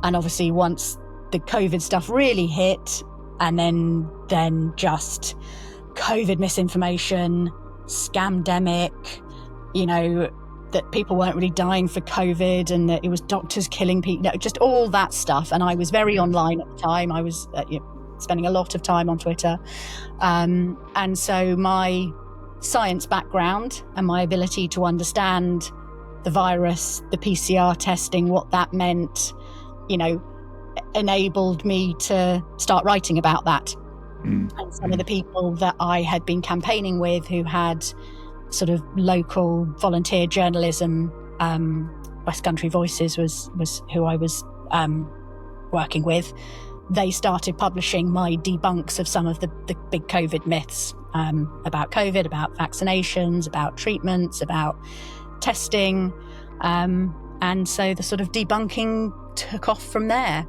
And obviously once the COVID stuff really hit, and then just COVID misinformation, scamdemic, that people weren't really dying for COVID and that it was doctors killing people, just all that stuff. And I was very online at the time. I was spending a lot of time on Twitter. And so my science background and my ability to understand the virus, the PCR testing, what that meant, enabled me to start writing about that. And some of the people that I had been campaigning with, who had sort of local volunteer journalism, West Country Voices was who I was working with. They started publishing my debunks of some of the big COVID myths, about COVID, about vaccinations, about treatments, about testing. And so the sort of debunking took off from there.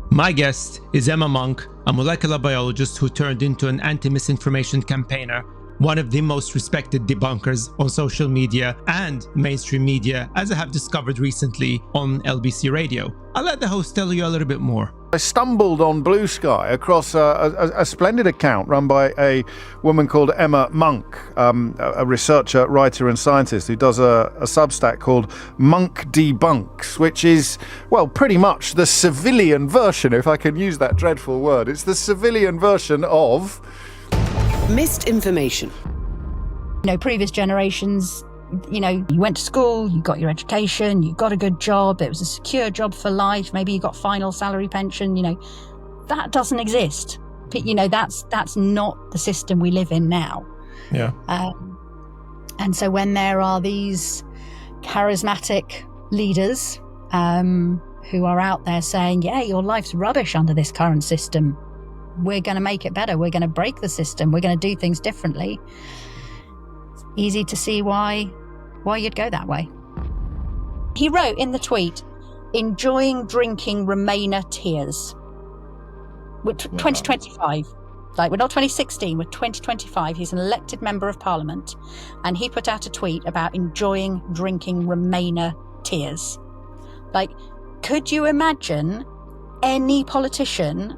My guest is Emma Monk, a molecular biologist who turned into an anti-misinformation campaigner, one of the most respected debunkers on social media and mainstream media, as I have discovered recently on LBC Radio. I'll let the host tell you a little bit more. I stumbled on Blue Sky across a splendid account run by a woman called Emma Monk, a researcher, writer and scientist who does a Substack called Monk Debunks, which is, well, pretty much the civilian version, if I can use that dreadful word. It's the civilian version of misinformation. Previous generations, you went to school, you got your education, you got a good job, it was a secure job for life, maybe you got final salary pension, that doesn't exist. That's not the system we live in now. Yeah. And so when there are these charismatic leaders who are out there saying, yeah, your life's rubbish under this current system, we're going to make it better, we're going to break the system, we're going to do things differently, it's easy to see why you'd go that way. He wrote in the tweet, enjoying drinking Remainer tears. With 2025, like we're not 2016, we're 2025. He's an elected member of parliament, and he put out a tweet about enjoying drinking Remainer tears. Like, could you imagine any politician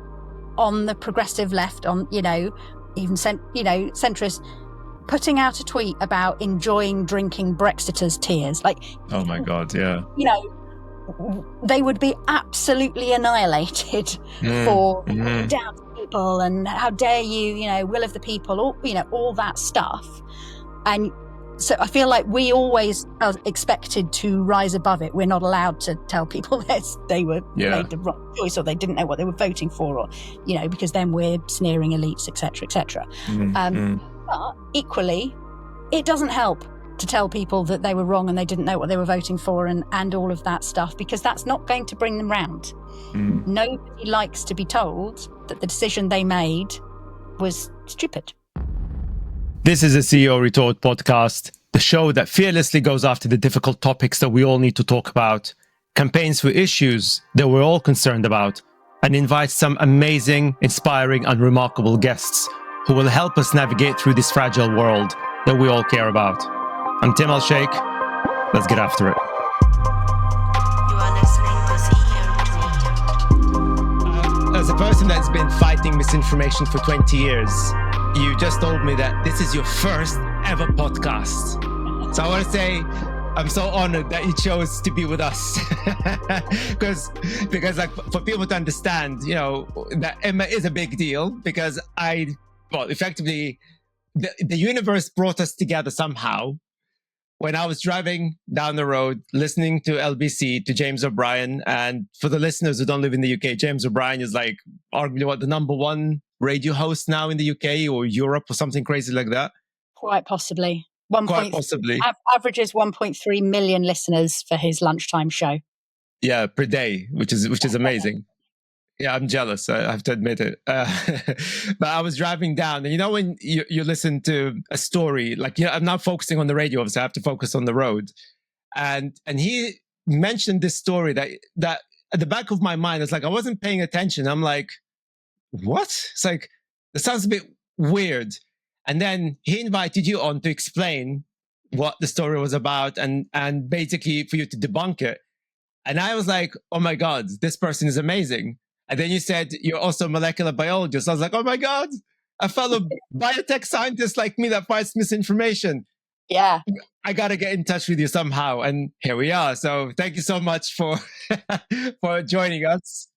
on the progressive left, on even centrist, putting out a tweet about enjoying drinking Brexiters' tears? Like, oh my God, yeah. They would be absolutely annihilated for down to people and how dare you, will of the people, all that stuff. And so I feel like we always are expected to rise above it. We're not allowed to tell people that they were made the wrong choice or they didn't know what they were voting for, or, because then we're sneering elites, etc., etc. But equally, it doesn't help to tell people that they were wrong and they didn't know what they were voting for and all of that stuff, because that's not going to bring them round. Nobody likes to be told that the decision they made was stupid. This is a CEO Retort podcast, the show that fearlessly goes after the difficult topics that we all need to talk about, campaigns for issues that we're all concerned about, and invites some amazing, inspiring, and remarkable guests who will help us navigate through this fragile world that we all care about. I'm Tim Al-Sheikh. Let's get after it. You are listening to CEO Retort. As a person that's been fighting misinformation for 20 years, you just told me that this is your first ever podcast. So I want to say I'm so honored that you chose to be with us. because like, for people to understand, that Emma is a big deal, because effectively the universe brought us together somehow. When I was driving down the road, listening to LBC, to James O'Brien, and for the listeners who don't live in the UK, James O'Brien is like arguably the number one radio host now in the UK or Europe or something crazy like that. Quite possibly. Averages 1.3 million listeners for his lunchtime show. Yeah, per day, which is amazing. Yeah, I'm jealous. I have to admit it. But I was driving down, and when you listen to a story, like, I'm not focusing on the radio, obviously I have to focus on the road. And he mentioned this story that at the back of my mind, it's like I wasn't paying attention. I'm like, what? It's like, that sounds a bit weird. And then he invited you on to explain what the story was about and basically for you to debunk it. And I was like, oh my God, this person is amazing. And then you said you're also a molecular biologist. I was like, oh my God, a fellow biotech scientist like me that fights misinformation. Yeah. I got to get in touch with you somehow. And here we are. So thank you so much for, for joining us.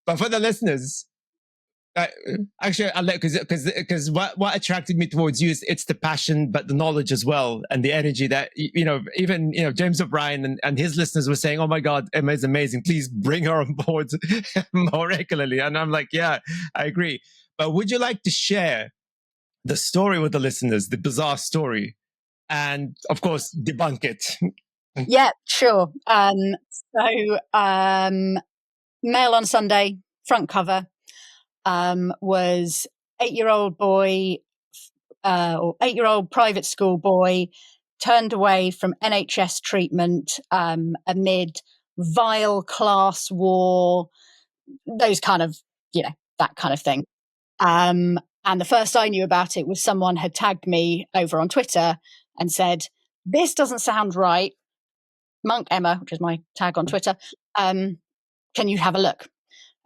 But for the listeners, actually, I'll let, because what attracted me towards you is it's the passion, but the knowledge as well, and the energy that, even, James O'Brien and his listeners were saying, oh my God, Emma is amazing. Please bring her on board more regularly. And I'm like, yeah, I agree. But would you like to share the story with the listeners, the bizarre story, and of course, debunk it? Yeah, sure. Mail on Sunday, front cover, was 8-year-old boy, or 8-year-old private school boy turned away from NHS treatment amid vile class war, those kind of, that kind of thing. And the first I knew about it was someone had tagged me over on Twitter and said, this doesn't sound right. Monk Emma, which is my tag on Twitter, can you have a look?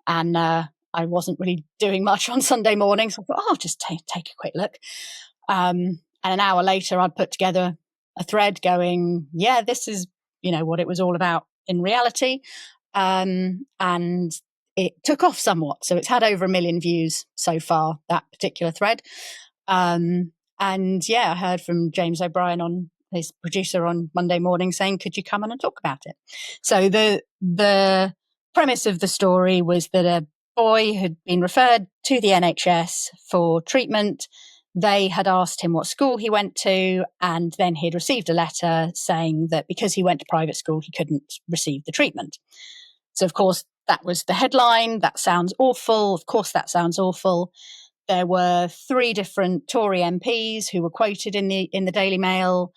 And I wasn't really doing much on Sunday morning, so I thought, I'll just take a quick look. And an hour later, I'd put together a thread going, yeah, this is, what it was all about in reality. And it took off somewhat. So it's had over 1 million views so far, that particular thread. And yeah, I heard from James O'Brien, on his producer, on Monday morning saying, could you come on and talk about it? So the premise of the story was that a boy had been referred to the NHS for treatment. They had asked him what school he went to, and then he'd received a letter saying that because he went to private school, he couldn't receive the treatment. So, of course, that was the headline. That sounds awful. Of course, that sounds awful. There were 3 different Tory MPs who were quoted in the Daily Mail.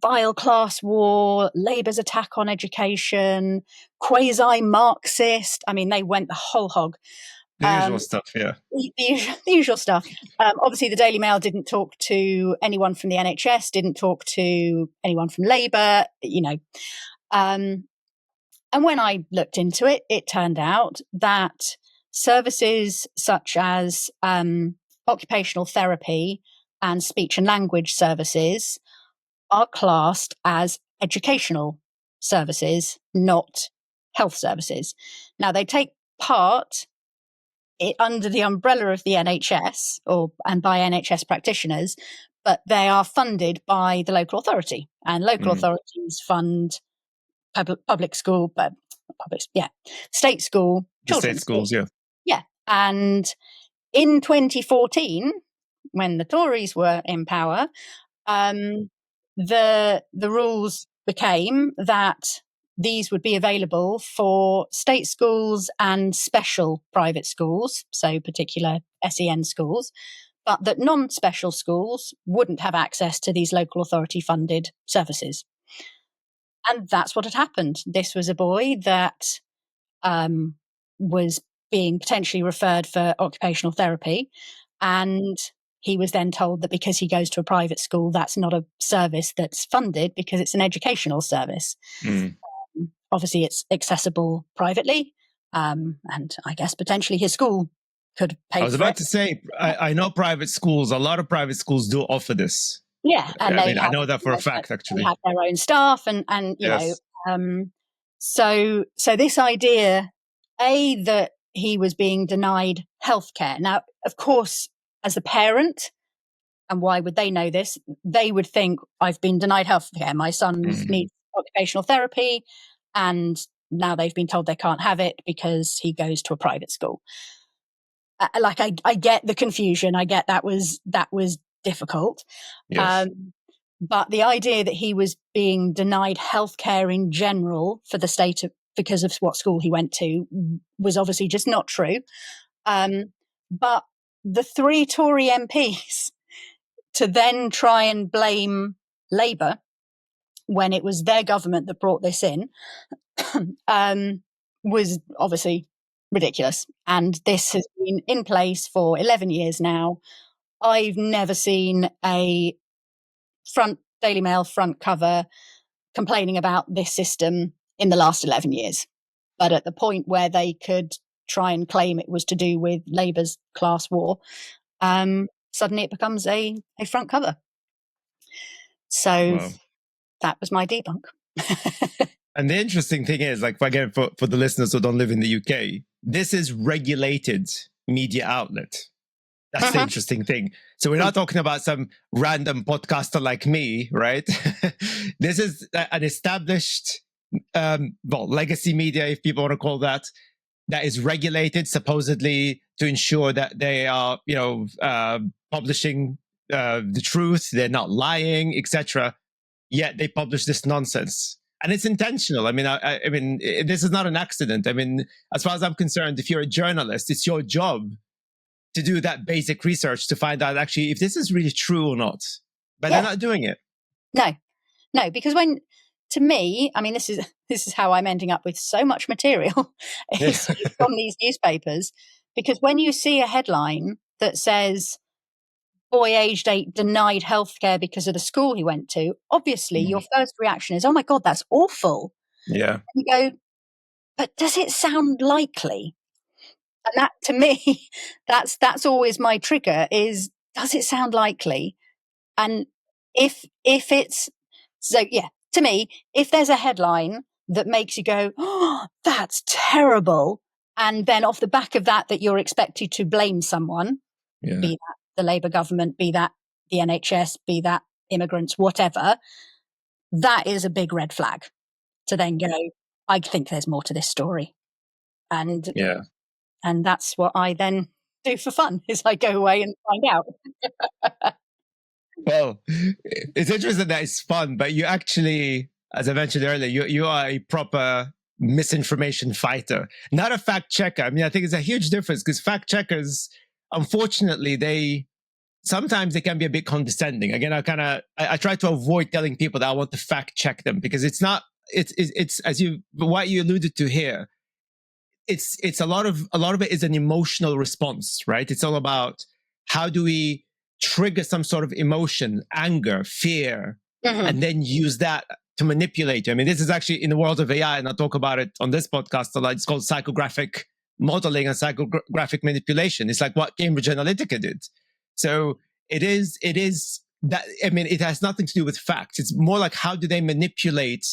Vile class war, Labour's attack on education, quasi-Marxist. I mean, they went the whole hog. The usual stuff, yeah. The usual stuff. Obviously, the Daily Mail didn't talk to anyone from the NHS, didn't talk to anyone from Labour, and when I looked into it, it turned out that services such as occupational therapy and speech and language services are classed as educational services, not health services. Now, they take part under the umbrella of the NHS and by NHS practitioners, but they are funded by the local authority, and local authorities fund public school, state school, children's state schools, yeah. Yeah. And in 2014, when the Tories were in power, the rules became that these would be available for state schools and special private schools, so particular SEN schools, but that non-special schools wouldn't have access to these local authority funded services. And that's what had happened. This was a boy that was being potentially referred for occupational therapy. And he was then told that because he goes to a private school, that's not a service that's funded because it's an educational service. Obviously, it's accessible privately. And I guess potentially his school could pay for it. I was about to say, I know private schools, a lot of private schools do offer this. Yeah, and I know that for a fact, actually. They have their own staff, and yes. So this idea, that he was being denied healthcare. Now, of course, as a parent, and why would they know this? They would think, I've been denied healthcare. My son needs occupational therapy, and now they've been told they can't have it because he goes to a private school. I get the confusion. I get that was difficult. Yes. But the idea that he was being denied healthcare in general for the state because of what school he went to was obviously just not true. But the 3 Tory MPs to then try and blame Labour when it was their government that brought this in was obviously ridiculous. And this has been in place for 11 years now. I've never seen a Daily Mail front cover complaining about this system in the last 11 years. But at the point where they could try and claim it was to do with Labour's class war, suddenly it becomes a front cover. So that was my debunk. And the interesting thing is, like, again, for the listeners who don't live in the UK, this is regulated media outlet. That's the interesting thing. So we're not talking about some random podcaster like me, right? This is an established, legacy media, if people want to call that is regulated supposedly to ensure that they are, publishing the truth, they're not lying, etc. Yet they publish this nonsense. And it's intentional. I mean, this is not an accident. I mean, as far as I'm concerned, if you're a journalist, it's your job to do that basic research to find out actually if this is really true or not. But they're not doing it. No, because to me, I mean, this is how I'm ending up with so much material is from these newspapers. Because when you see a headline that says, boy aged 8 denied healthcare because of the school he went to, obviously your first reaction is, oh my God, that's awful. Yeah. And you go, but does it sound likely? And that, to me, that's always my trigger is, does it sound likely? And if it's, so yeah, to me, if there's a headline that makes you go, oh, that's terrible, and then off the back of that you're expected to blame someone, be that the Labour government, be that the NHS, be that immigrants, whatever, that is a big red flag to then go, I think there's more to this story. And that's what I then do for fun, is I go away and find out. Well, it's interesting that it's fun, but you actually, as I mentioned earlier, you are a proper misinformation fighter, not a fact checker. I mean, I think it's a huge difference because fact checkers, unfortunately, sometimes they can be a bit condescending. Again, I try to avoid telling people that I want to fact check them because it's as what you alluded to here. It's a lot of it is an emotional response, right? It's all about how do we trigger some sort of emotion, anger, fear, and then use that to manipulate you. I mean, this is actually in the world of AI, and I'll talk about it on this podcast a lot. It's called psychographic modeling and psychographic manipulation. It's like what Cambridge Analytica did. So it is that, I mean, it has nothing to do with facts. It's more like how do they manipulate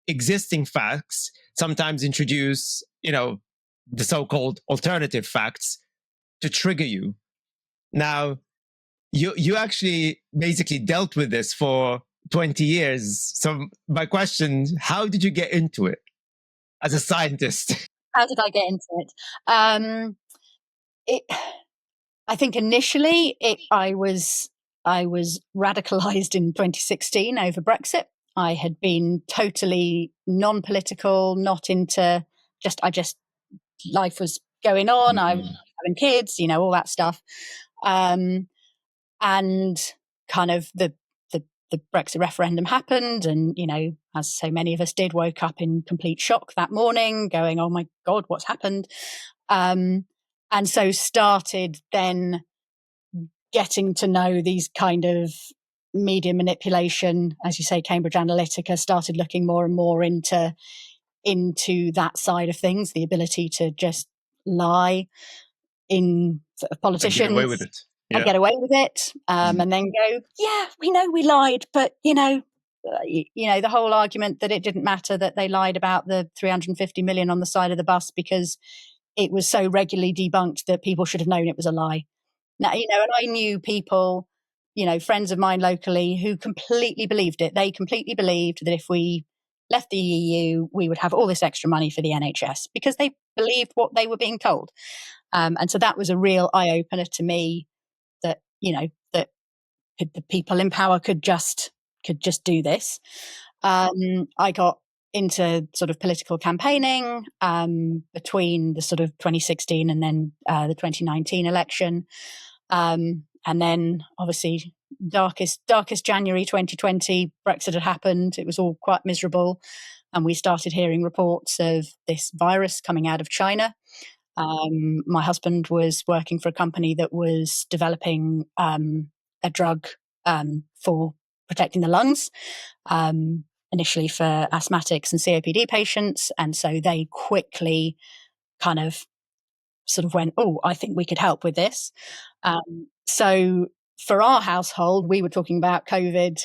existing facts, sometimes introduce, the so-called alternative facts to trigger you. Now, you actually basically dealt with this for 20 years. So my question, how did you get into it as a scientist? How did I get into it? I think initially I was radicalized in 2016 over Brexit. I had been totally non-political, not into life was going on. I was having kids, all that stuff. And kind of the Brexit referendum happened, and as so many of us did, woke up in complete shock that morning, going, "Oh my God, what's happened?" And so started then getting to know these kind of media manipulation, as you say, Cambridge Analytica. Started looking more and more into that side of things, the ability to just lie in sort of politicians. Get away with it. Yeah. Get away with it, and then go, yeah, we know we lied, but the whole argument that it didn't matter that they lied about the 350 million on the side of the bus because it was so regularly debunked that people should have known it was a lie. Now, and I knew people, friends of mine locally who completely believed it. They completely believed that if we left the EU, we would have all this extra money for the NHS because they believed what they were being told. And so that was a real eye-opener to me that, that the people in power could just do this. I got into sort of political campaigning between the sort of 2016 and then the 2019 election. And then obviously darkest January 2020, Brexit had happened. It was all quite miserable. And we started hearing reports of this virus coming out of China. My husband was working for a company that was developing a drug for protecting the lungs. And initially for asthmatics and COPD patients. And so they quickly kind of sort of went, oh, I think we could help with this. So for our household, we were talking about COVID,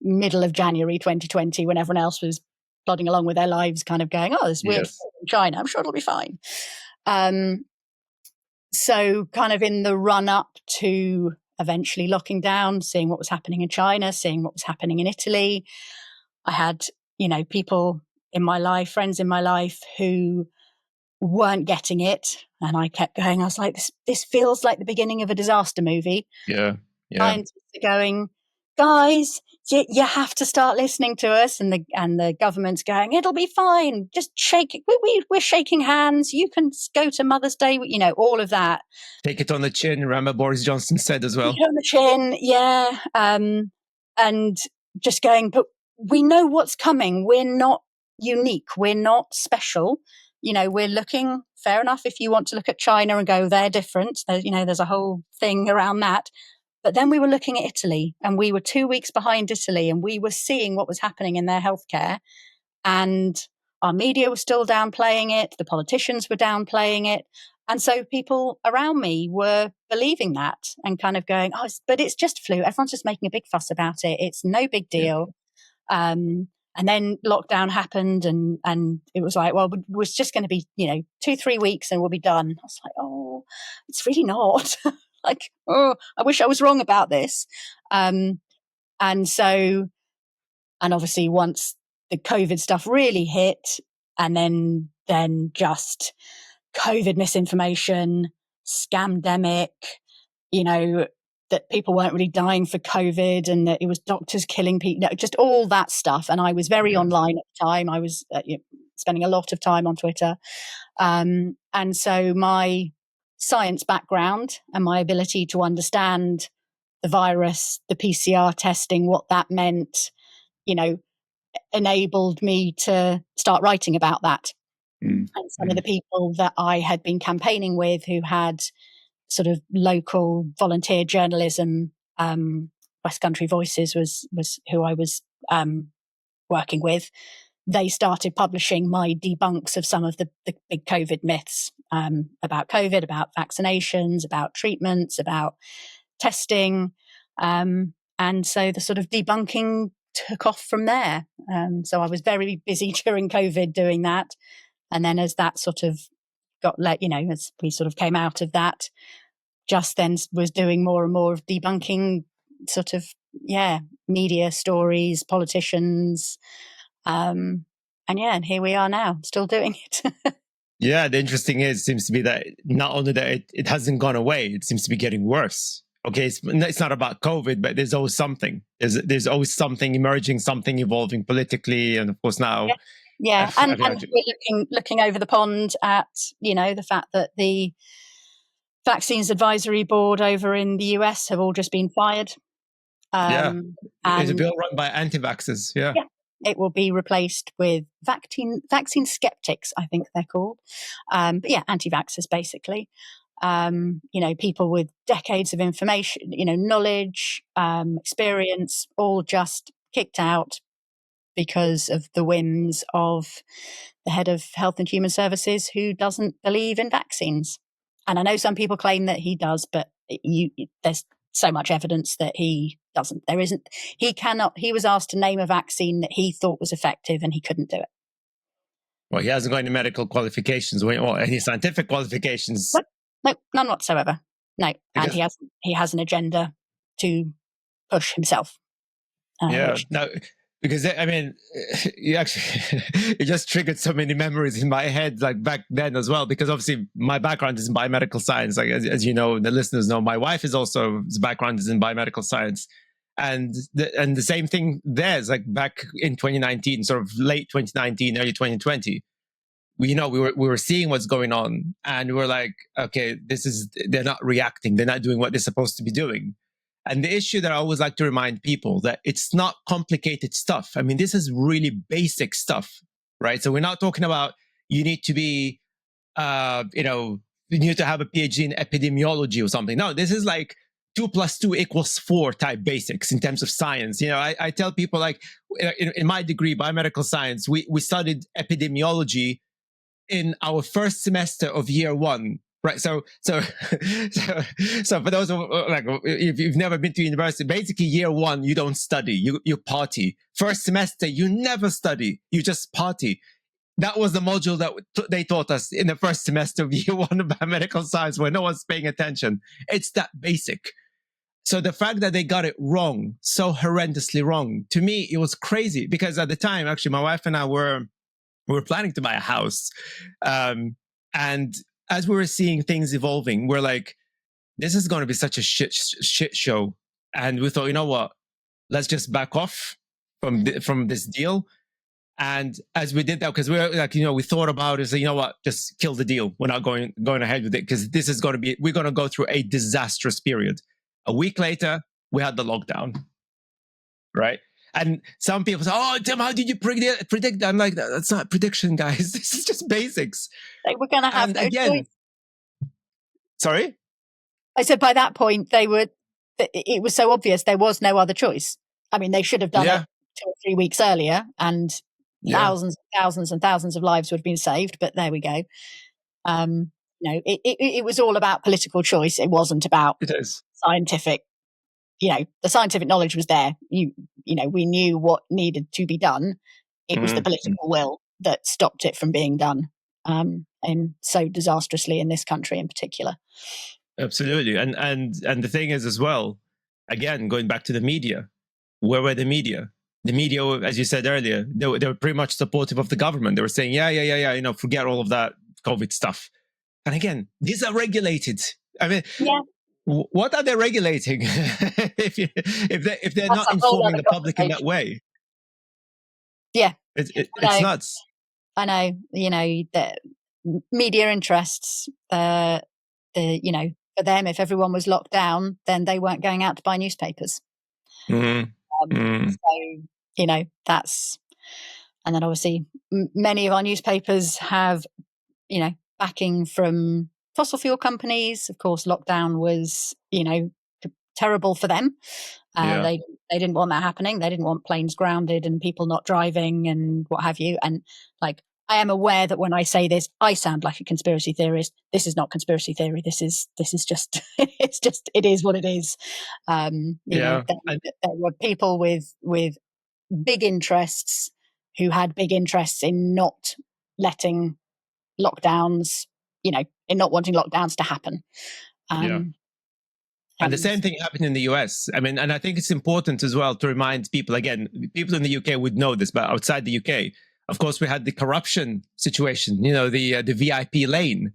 middle of January 2020, when everyone else was plodding along with their lives, kind of going, oh, this weird in China, I'm sure it'll be fine. So kind of in the run up to eventually locking down, seeing what was happening in China, seeing what was happening in Italy, I had, people in my life, friends in my life who weren't getting it. And I kept going, I was like, this feels like the beginning of a disaster movie. Yeah. Scientists are going, guys, you have to start listening to us. And the government's going, it'll be fine. Just shake it. We're shaking hands. You can go to Mother's Day, all of that. Take it on the chin, remember Boris Johnson said as well. Take it on the chin, yeah. And just going, but we know what's coming. We're not unique. We're not special. We're looking, fair enough, if you want to look at China and go, they're different. There's a whole thing around that. But then we were looking at Italy, and we were 2 weeks behind Italy, and we were seeing what was happening in their healthcare. And our media was still downplaying it. The politicians were downplaying it. And so people around me were believing that and kind of going, oh, but it's just flu. Everyone's just making a big fuss about it. It's no big deal. Yeah. And then lockdown happened, and it was like, well, it was just going to be, 2-3 weeks and we'll be done. I was like, oh, it's really not. Like, oh, I wish I was wrong about this. And obviously once the COVID stuff really hit, and then just COVID misinformation, scamdemic, that people weren't really dying for COVID, and that it was doctors killing people, just all that stuff. And I was very online at the time. I was spending a lot of time on Twitter. And so my science background and my ability to understand the virus, the PCR testing, what that meant, enabled me to start writing about that. And some of the people that I had been campaigning with, who had sort of local volunteer journalism, West Country Voices was who I was working with. They started publishing my debunks of some of the big COVID myths, about COVID, about vaccinations, about treatments, about testing. And so the sort of debunking took off from there. So I was very busy during COVID doing that. And then as that sort of got as we sort of came out of that, just then was doing more and more of debunking sort of, media stories, politicians. And here we are now, still doing it. Yeah, the interesting seems to be that not only that it hasn't gone away, it seems to be getting worse. Okay, it's not about COVID, but there's always something. There's always something emerging, something evolving politically, and of course now. Yeah. And we're looking over the pond at, the fact that the Vaccines Advisory Board over in the US have all just been fired. It's a bill run by anti-vaxxers. Yeah. It will be replaced with vaccine skeptics, I think they're called. But anti-vaxxers basically. People with decades of information, knowledge, experience, all just kicked out because of the whims of the head of Health and Human Services, who doesn't believe in vaccines. And I know some people claim that he does, but there's so much evidence that he doesn't. He was asked to name a vaccine that he thought was effective, and he couldn't do it. Well, he hasn't got any medical qualifications or any scientific qualifications. No, none whatsoever. No. And he has an agenda to push himself. Because I mean, it just triggered so many memories in my head, like back then as well. Because obviously, my background is in biomedical science. Like as you know, the listeners know, my wife is also his background is in biomedical science, and the same thing there is like back in 2019, sort of late 2019, early 2020. We were seeing what's going on, and we were like, okay, they're not reacting, they're not doing what they're supposed to be doing. And the issue that I always like to remind people that it's not complicated stuff. I mean, this is really basic stuff, right? So we're not talking about you need to be, you need to have a PhD in epidemiology or something. No, this is like 2 + 2 = 4 type basics in terms of science. I tell people, like, in my degree, biomedical science, we studied epidemiology in our first semester of year 1. Right. So for those who, like, if you've never been to university, basically year 1, you don't study, you party. First semester, you never study, you just party. That was the module that they taught us in the first semester of year 1 of biomedical science, where no one's paying attention. It's that basic. So the fact that they got it wrong, so horrendously wrong, to me, it was crazy, because at the time, actually, my wife and I were planning to buy a house. And as we were seeing things evolving, we're like, this is going to be such a shit show. And we thought, you know what, let's just back off from this deal. And as we did that, because we were like, we thought about it, so, you know what, just kill the deal. We're not going ahead with it, because this is going to be, we're going to go through a disastrous period. A week later, we had the lockdown, right? And some people say, oh, Tim, how did you predict that? I'm like, that's not prediction, guys. This is just basics. They were going to have no choice. Sorry? I said by that point, it was so obvious there was no other choice. I mean, they should have done it 2 or 3 weeks earlier, and thousands and thousands of lives would have been saved. But there we go. It was all about political choice. It wasn't about scientific. The scientific knowledge was there. We knew what needed to be done. It was the political will that stopped it from being done, and so disastrously in this country in particular. Absolutely, and the thing is as well, again, going back to the media, where were the media? The media, as you said earlier, they were pretty much supportive of the government. They were saying, yeah, forget all of that COVID stuff. And again, these are regulated. I mean, what are they regulating if they're not informing the public in that way? Yeah, it's nuts. I know. The media interests. For them, if everyone was locked down, then they weren't going out to buy newspapers. So that's, and then obviously many of our newspapers have backing from fossil fuel companies. Of course, lockdown was terrible for them. They didn't want that happening. They didn't want planes grounded and people not driving and what have you. And like, I am aware that when I say this, I sound like a conspiracy theorist. This is not conspiracy theory. This is just it is what it is. There were people with big interests who had big interests in not letting lockdowns, in not wanting lockdowns to happen. And the same thing happened in the US. I mean, and I think it's important as well to remind people, again, people in the UK would know this, but outside the UK, of course, we had the corruption situation, the VIP lane,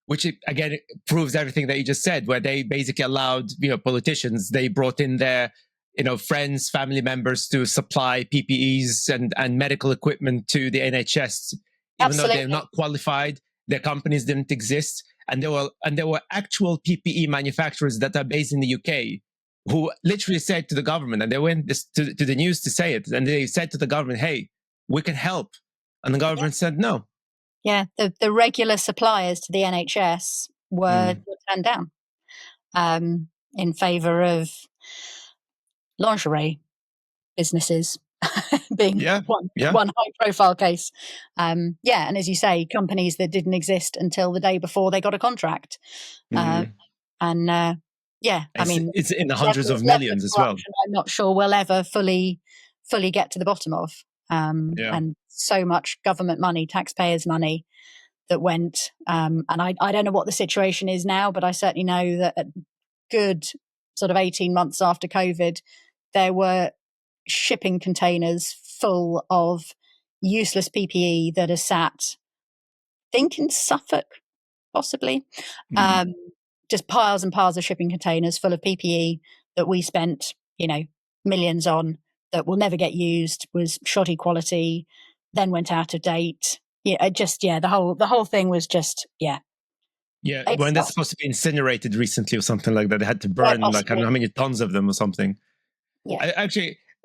which again proves everything that you just said, where they basically allowed, politicians, they brought in their, friends, family members to supply PPEs and medical equipment to the NHS, even though they're not qualified, their companies didn't exist. And there were actual PPE manufacturers that are based in the UK who literally said to the government, and they went to the news to say it, and they said to the government, hey, we can help. And the government said no. Yeah, the regular suppliers to the NHS were turned down in favour of lingerie businesses being one high-profile case. And as you say, companies that didn't exist until the day before they got a contract. I mean, it's in the hundreds of millions as well. I'm not sure we'll ever fully get to the bottom of. And so much government money, taxpayers' money that went. And I don't know what the situation is now, but I certainly know that a good sort of 18 months after COVID, there were shipping containers full of useless PPE that are sat, I think in Suffolk, possibly. Just piles and piles of shipping containers full of PPE that we spent, millions on, that will never get used, was shoddy quality, then went out of date. The whole thing was just. Yeah, when they're supposed to be incinerated recently or something like that, they had to burn like I don't know how many tons of them or something. Yeah,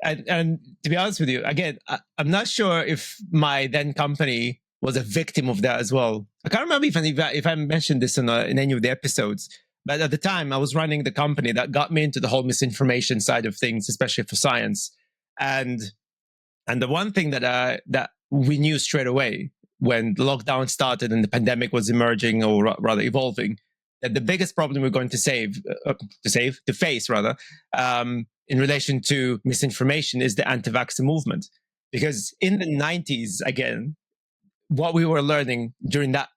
and to be honest with you, again, I'm not sure if my then company was a victim of that as well. I can't remember if I mentioned this in any of the episodes. But at the time, I was running the company that got me into the whole misinformation side of things, especially for science. And the one thing that we knew straight away when the lockdown started and the pandemic was emerging, or rather evolving, that the biggest problem we're going to face, in relation to misinformation is the anti-vaxxer movement. Because in the 90s, again, what we were learning during that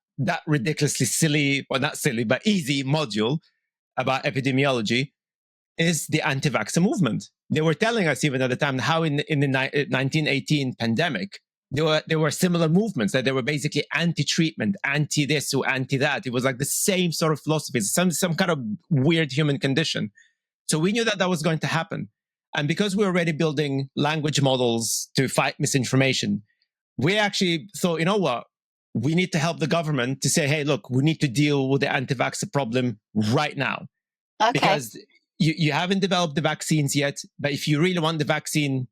ridiculously silly, well, not silly, but easy module about epidemiology is the anti-vaxxer movement. They were telling us even at the time how in the 1918 pandemic, there were similar movements, that they were basically anti-treatment, anti-this or anti-that. It was like the same sort of philosophy, some kind of weird human condition. So we knew that was going to happen. And because we were already building language models to fight misinformation, we actually thought, you know what? We need to help the government to say, hey, look, we need to deal with the anti-vaxxer problem right now. Okay. Because you haven't developed the vaccines yet, but if you really want the vaccine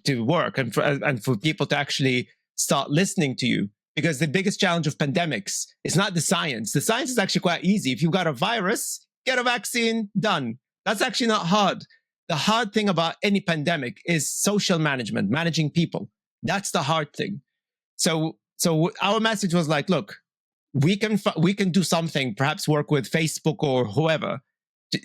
to work and for people to actually start listening to you, because the biggest challenge of pandemics is not the science. The science is actually quite easy. If you've got a virus, get a vaccine, done. That's actually not hard. The hard thing about any pandemic is social management, managing people. That's the hard thing. So our message was like, look, we can do something, perhaps work with Facebook or whoever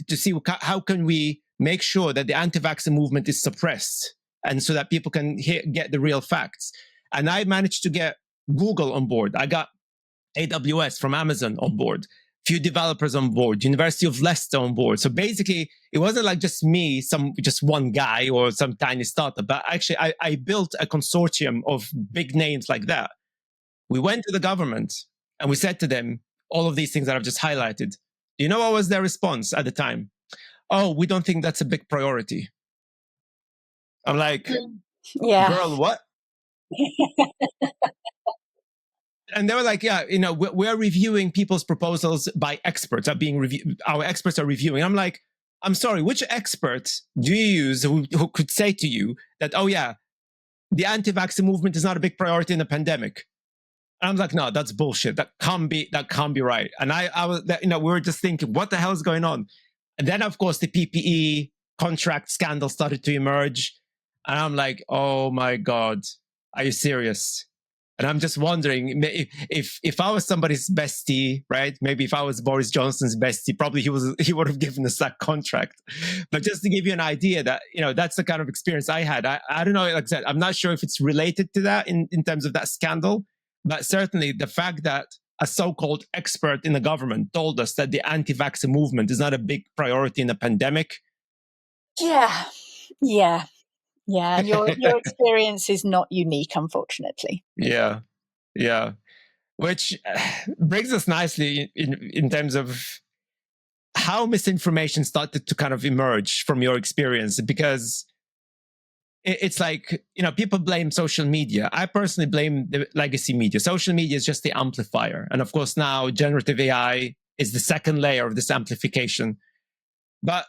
to see how can we make sure that the anti-vaxxer movement is suppressed, and so that people can get the real facts. And I managed to get Google on board. I got AWS from Amazon on board, few developers on board, University of Leicester on board. So basically, it wasn't like just me, just one guy or some tiny startup, but actually I built a consortium of big names like that. We went to the government and we said to them all of these things that I've just highlighted. Do you know what was their response at the time? Oh, we don't think that's a big priority. I'm like, yeah. Girl, what? And they were like, yeah, we're reviewing people's proposals by experts. Our experts are reviewing. I'm like, I'm sorry, which expert do you use who could say to you that, oh yeah, the anti-vaxxer movement is not a big priority in the pandemic? And I'm like, no, that's bullshit. That can't be right. And I was, we were just thinking, what the hell is going on? And then, of course, the PPE contract scandal started to emerge. And I'm like, oh my God, are you serious? And I'm just wondering if I was somebody's bestie, right? Maybe if I was Boris Johnson's bestie, probably he would have given us that contract. But just to give you an idea that, that's the kind of experience I had. I don't know, like I said, I'm not sure if it's related to that in terms of that scandal, but certainly the fact that a so-called expert in the government told us that the anti-vaxxer movement is not a big priority in the pandemic. Yeah. And your experience is not unique, unfortunately. Yeah. Which brings us nicely in terms of how misinformation started to kind of emerge from your experience, because it's like, people blame social media. I personally blame the legacy media. Social media is just the amplifier. And of course, now generative AI is the second layer of this amplification. But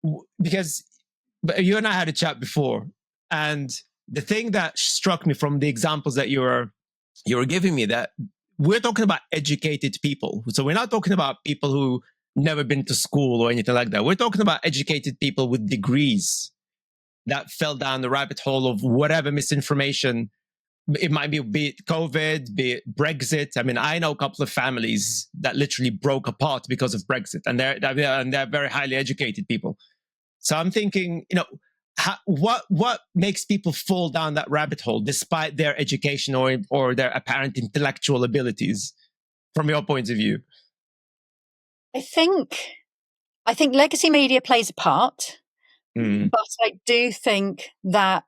you and I had a chat before, and the thing that struck me from the examples that you were giving me, that we're talking about educated people. So we're not talking about people who never been to school or anything like that. We're talking about educated people with degrees that fell down the rabbit hole of whatever misinformation. It might be it COVID, be it Brexit. I mean, I know a couple of families that literally broke apart because of Brexit, and they're very highly educated people. So I'm thinking, what makes people fall down that rabbit hole despite their education or their apparent intellectual abilities, from your point of view? I think legacy media plays a part, but I do think that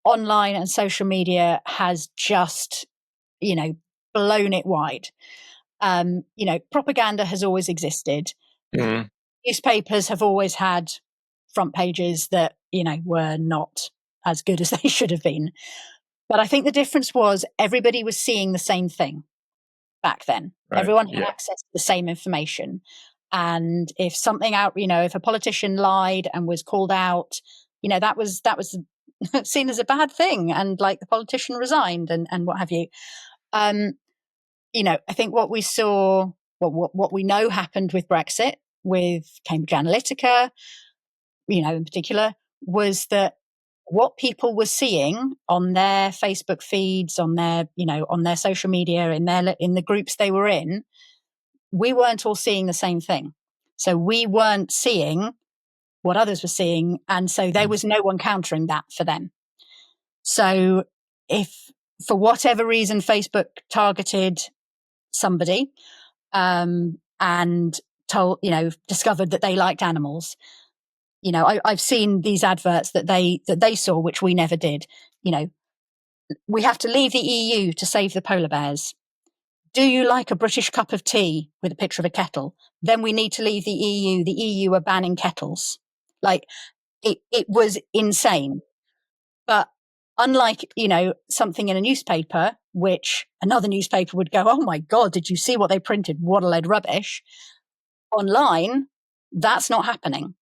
online and social media has just, blown it wide. Propaganda has always existed. Newspapers have always had front pages that, were not as good as they should have been. But I think the difference was everybody was seeing the same thing back then. Right. Everyone had access to the same information. And if something if a politician lied and was called out, that was seen as a bad thing. And like the politician resigned and what have you. I think what we saw what we know happened with Brexit, with Cambridge Analytica, in particular, was that what people were seeing on their Facebook feeds, on their social media, in the groups they were in, we weren't all seeing the same thing. So we weren't seeing what others were seeing, and so there was no one countering that for them. So if for whatever reason Facebook targeted somebody and discovered that they liked animals, I've seen these adverts that they saw, which we never did. We have to leave the EU to save the polar bears. Do you like a British cup of tea with a picture of a kettle? Then we need to leave the EU. The EU are banning kettles. Like, it was insane. But unlike, something in a newspaper, which another newspaper would go, oh my God, did you see what they printed? What a load of rubbish. Online, that's not happening.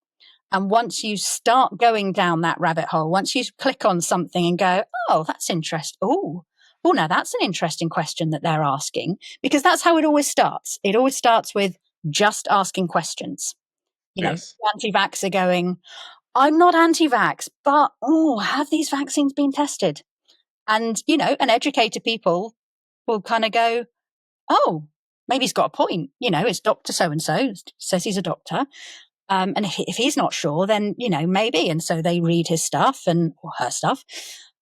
And once you start going down that rabbit hole, once you click on something and go, oh, that's interesting. Oh, now that's an interesting question that they're asking, because that's how it always starts. It always starts with just asking questions. Yes. Anti-vax are going, I'm not anti-vax, but have these vaccines been tested? And, and educated people will kind of go, oh, maybe he's got a point. It's Dr. So-and-so says he's a doctor. And if he's not sure, then, maybe. And so they read his stuff or her stuff.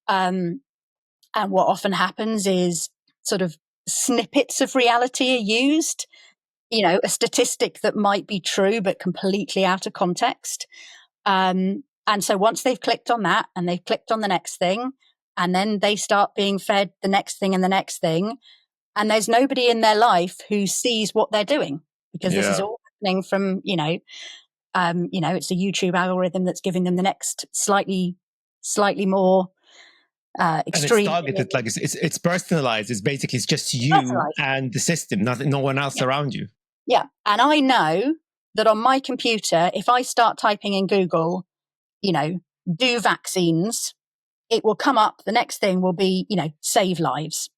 And what often happens is sort of snippets of reality are used, a statistic that might be true, but completely out of context. And so once they've clicked on that and they've clicked on the next thing, and then they start being fed the next thing and the next thing, and there's nobody in their life who sees what they're doing, because this is all happening from, it's a YouTube algorithm that's giving them the next slightly more extreme. And it's targeted, like it's personalized. It's just you and the system, no one else around you. Yeah. And I know that on my computer, if I start typing in Google, do vaccines, it will come up. The next thing will be, save lives.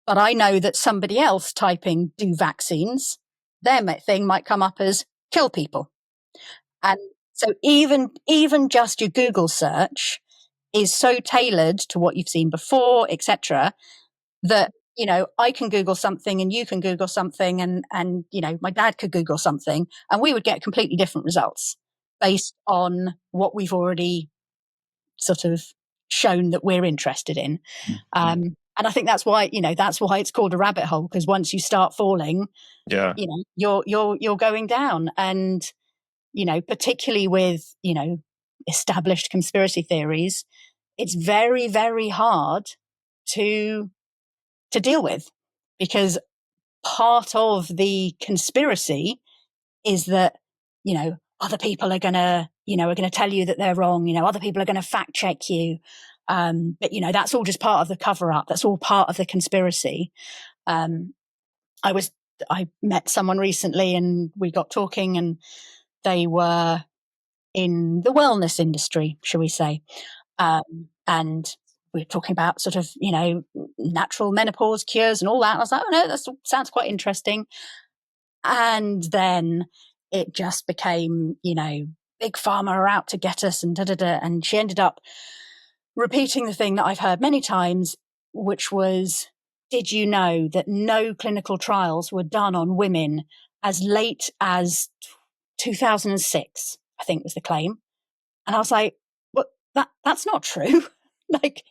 But I know that somebody else typing do vaccines, their thing might come up as kill people. And so even just your Google search is so tailored to what you've seen before, etc., that, I can Google something and you can Google something and, my dad could Google something and we would get completely different results based on what we've already sort of shown that we're interested in. And I think that's why it's called a rabbit hole, because once you start falling, you're going down. And, particularly with, established conspiracy theories, it's very, very hard to deal with, because part of the conspiracy is that, other people are going to tell you that they're wrong. Other people are going to fact check you. But, that's all just part of the cover up. That's all part of the conspiracy. I met someone recently and we got talking, and they were in the wellness industry, shall we say. And we were talking about sort of, natural menopause cures and all that. I was like, oh no, that sounds quite interesting. And then it just became, big pharma are out to get us and da-da-da. And she ended up repeating the thing that I've heard many times, which was, did you know that no clinical trials were done on women as late as 2006, I think was the claim. And I was like, well, that's not true. Like,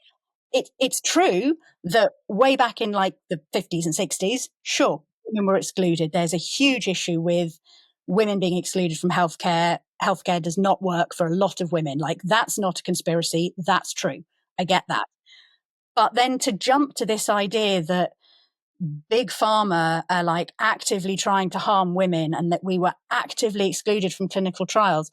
it's true that way back in like the 50s and 60s, sure, women were excluded. There's a huge issue with women being excluded from healthcare. Healthcare does not work for a lot of women. Like, that's not a conspiracy. That's true. I get that. But then to jump to this idea that big pharma are like actively trying to harm women and that we were actively excluded from clinical trials.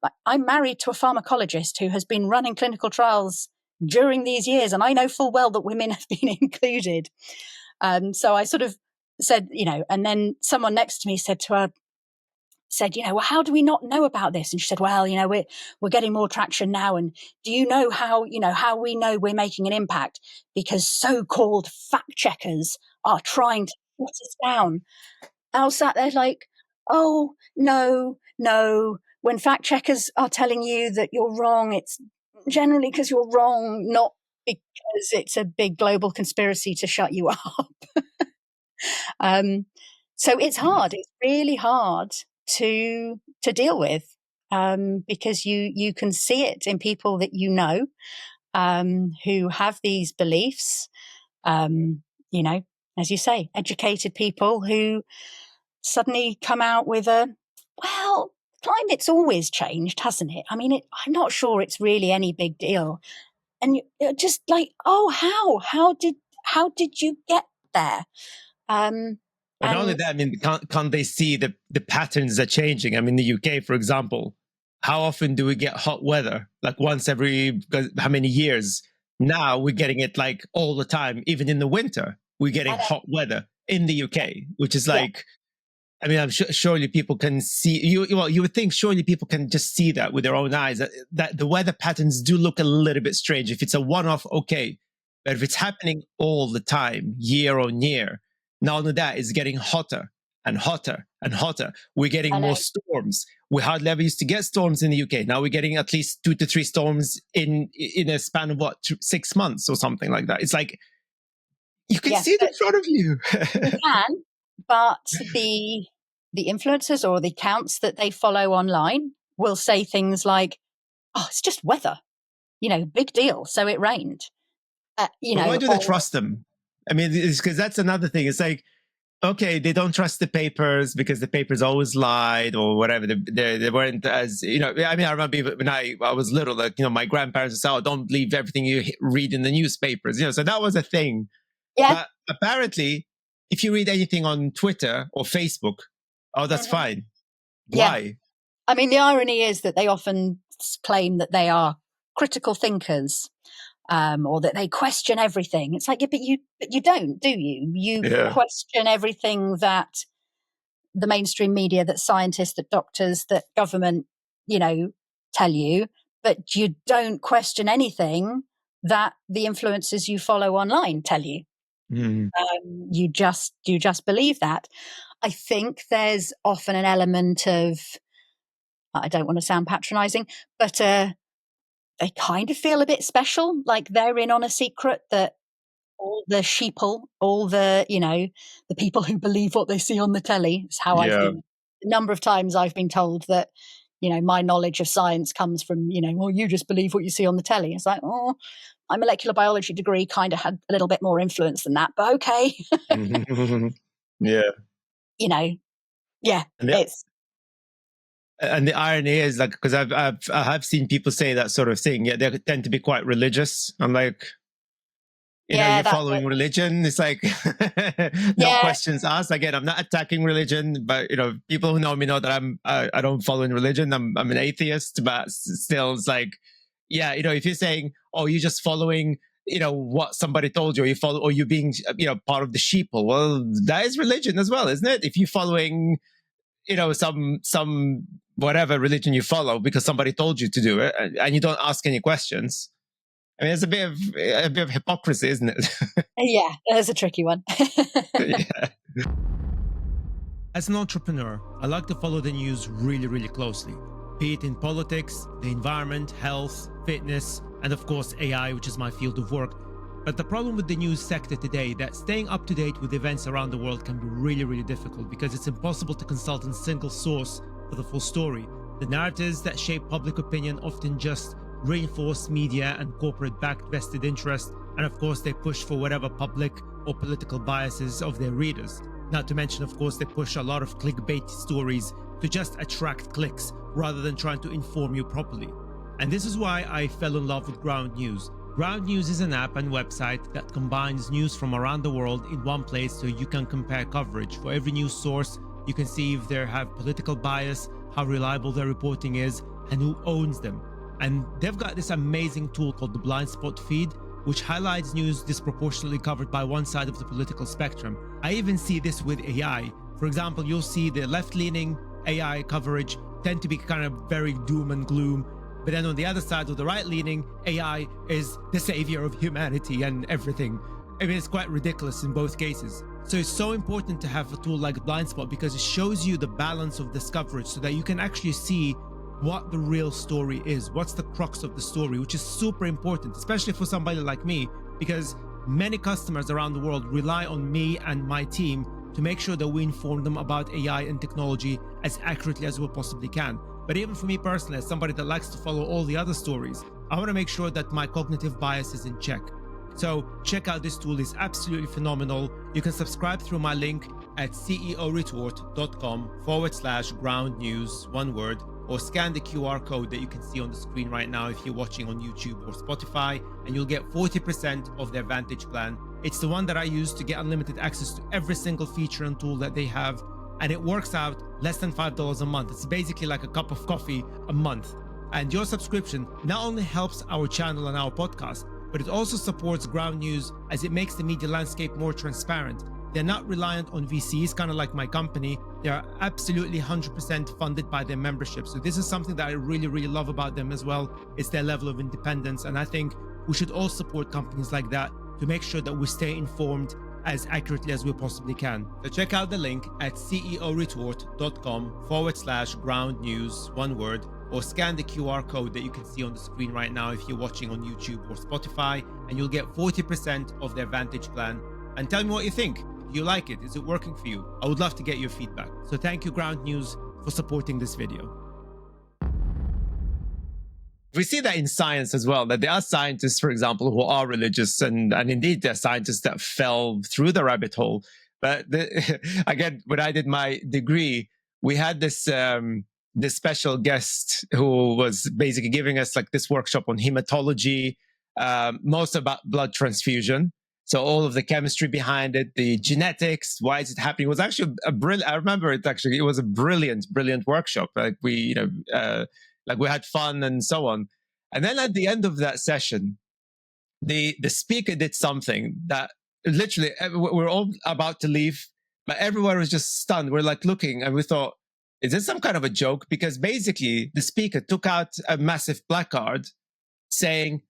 Like, I'm married to a pharmacologist who has been running clinical trials during these years, and I know full well that women have been included. So I sort of said, and then someone next to me said, well, how do we not know about this? And she said, well, we're getting more traction now. And do you know how we know we're making an impact? Because so-called fact checkers are trying to put us down. are sat there like, oh, no. When fact checkers are telling you that you're wrong, it's generally because you're wrong, not because it's a big global conspiracy to shut you up. So it's hard. It's really hard to deal with, because you can see it in people that you know, who have these beliefs. You know, as you say, educated people who suddenly come out with well, climate's always changed, hasn't it? I mean, I'm not sure it's really any big deal. And you're just like, oh, how did you get there? But not only that, I mean, can't they see the patterns are changing? I mean, the UK, for example, how often do we get hot weather? Like once every how many years? Now we're getting it like all the time, even in the winter. We're getting hot weather in the UK, which is like, I mean, I'm surely people can see you. Well, you would think surely people can just see that with their own eyes. That the weather patterns do look a little bit strange. If it's a one-off, okay, but if it's happening all the time, year on year, not only that, it's getting hotter and hotter and hotter. We're getting more storms. We hardly ever used to get storms in the UK. Now we're getting at least 2 to 3 storms in a span of 6 months or something like that. It's like you can see it in front of you. You can, but the influencers or the accounts that they follow online will say things like, "Oh, it's just weather, big deal. So it rained." Why do they trust them? I mean, it's because that's another thing. It's like, okay, they don't trust the papers because the papers always lied or whatever. They weren't as, I mean, I remember when I was little, like, my grandparents would say, oh, don't believe everything you read in the newspapers. So that was a thing. Yeah. But apparently, if you read anything on Twitter or Facebook, oh, that's fine. Why? Yeah. I mean, the irony is that they often claim that they are critical thinkers. Or that they question everything. It's like, but you don't, do you? You question everything that the mainstream media, that scientists, that doctors, that government, tell you, but you don't question anything that the influencers you follow online tell you. You just believe that. I think there's often an element of, I don't want to sound patronizing, but they kind of feel a bit special, like they're in on a secret, that all the sheeple, all the, the people who believe what they see on the telly, is how I've been. The number of times I've been told that, my knowledge of science comes from, well, you just believe what you see on the telly. It's like, oh, my molecular biology degree kind of had a little bit more influence than that, but okay. It's. And the irony is, like, because I have seen people say that sort of thing. Yeah, they tend to be quite religious. I'm like, you're following religion. It's like no questions asked. Again, I'm not attacking religion, but people who know me know that I don't follow in religion. I'm an atheist, but still, it's like, if you're saying, oh, you're just following, what somebody told you, or you follow, or you're being, part of the sheeple. Well, that is religion as well, isn't it? If you're following, some whatever religion you follow because somebody told you to do it, and you don't ask any questions. I mean, it's a bit of hypocrisy, isn't it? Yeah, that's a tricky one. As an entrepreneur, I like to follow the news really, really closely, be it in politics, the environment, health, fitness, and of course AI, which is my field of work. But the problem with the news sector today is that staying up to date with events around the world can be really, really difficult because it's impossible to consult a single source for the full story. The narratives that shape public opinion often just reinforce media and corporate-backed vested interest, and of course they push for whatever public or political biases of their readers. Not to mention, of course, they push a lot of clickbait stories to just attract clicks rather than trying to inform you properly. And this is why I fell in love with Ground News. Ground News is an app and website that combines news from around the world in one place so you can compare coverage. For every news source, you can see if they have political bias, how reliable their reporting is, and who owns them. And they've got this amazing tool called the blind spot feed, which highlights news disproportionately covered by one side of the political spectrum. I even see this with AI. For example, you'll see the left-leaning AI coverage tend to be kind of very doom and gloom. But then on the other side, of the right-leaning, AI is the savior of humanity and everything. I mean, it's quite ridiculous in both cases. So it's so important to have a tool like Blind Spot because it shows you the balance of this coverage so that you can actually see what the real story is, what's the crux of the story, which is super important, especially for somebody like me, because many customers around the world rely on me and my team to make sure that we inform them about AI and technology as accurately as we possibly can. But even for me personally, as somebody that likes to follow all the other stories, I want to make sure that my cognitive bias is in check. So check out this tool, it's absolutely phenomenal. You can subscribe through my link at ceoretort.com/ground news, one word, or scan the QR code that you can see on the screen right now if you're watching on YouTube or Spotify, and you'll get 40% of their Vantage plan. It's the one that I use to get unlimited access to every single feature and tool that they have, and it works out less than $5 a month. It's basically like a cup of coffee a month. And your subscription not only helps our channel and our podcast, but it also supports Ground News as it makes the media landscape more transparent. They're not reliant on VCs, kind of like my company. They are absolutely 100% funded by their membership. So this is something that I really, really love about them as well. It's their level of independence. And I think we should all support companies like that to make sure that we stay informed as accurately as we possibly can. So check out the link at ceoretort.com/ground news, one word, or scan the QR code that you can see on the screen right now if you're watching on YouTube or Spotify, and you'll get 40% of their Vantage plan. And tell me what you think. Do you like it? Is it working for you? I would love to get your feedback. So thank you, Ground News, for supporting this video. We see that in science as well, that there are scientists, for example, who are religious, and indeed there are scientists that fell through the rabbit hole. But again, when I did my degree, we had this special guest who was basically giving us like this workshop on hematology, most about blood transfusion. So all of the chemistry behind it, the genetics, why is it happening? It was actually a brilliant. I remember it actually. It was a brilliant workshop. Like we had fun and so on. And then at the end of that session, the speaker did something that literally we're all about to leave, but everyone was just stunned. We're like looking, and we thought, is this some kind of a joke? Because basically the speaker took out a massive placard saying,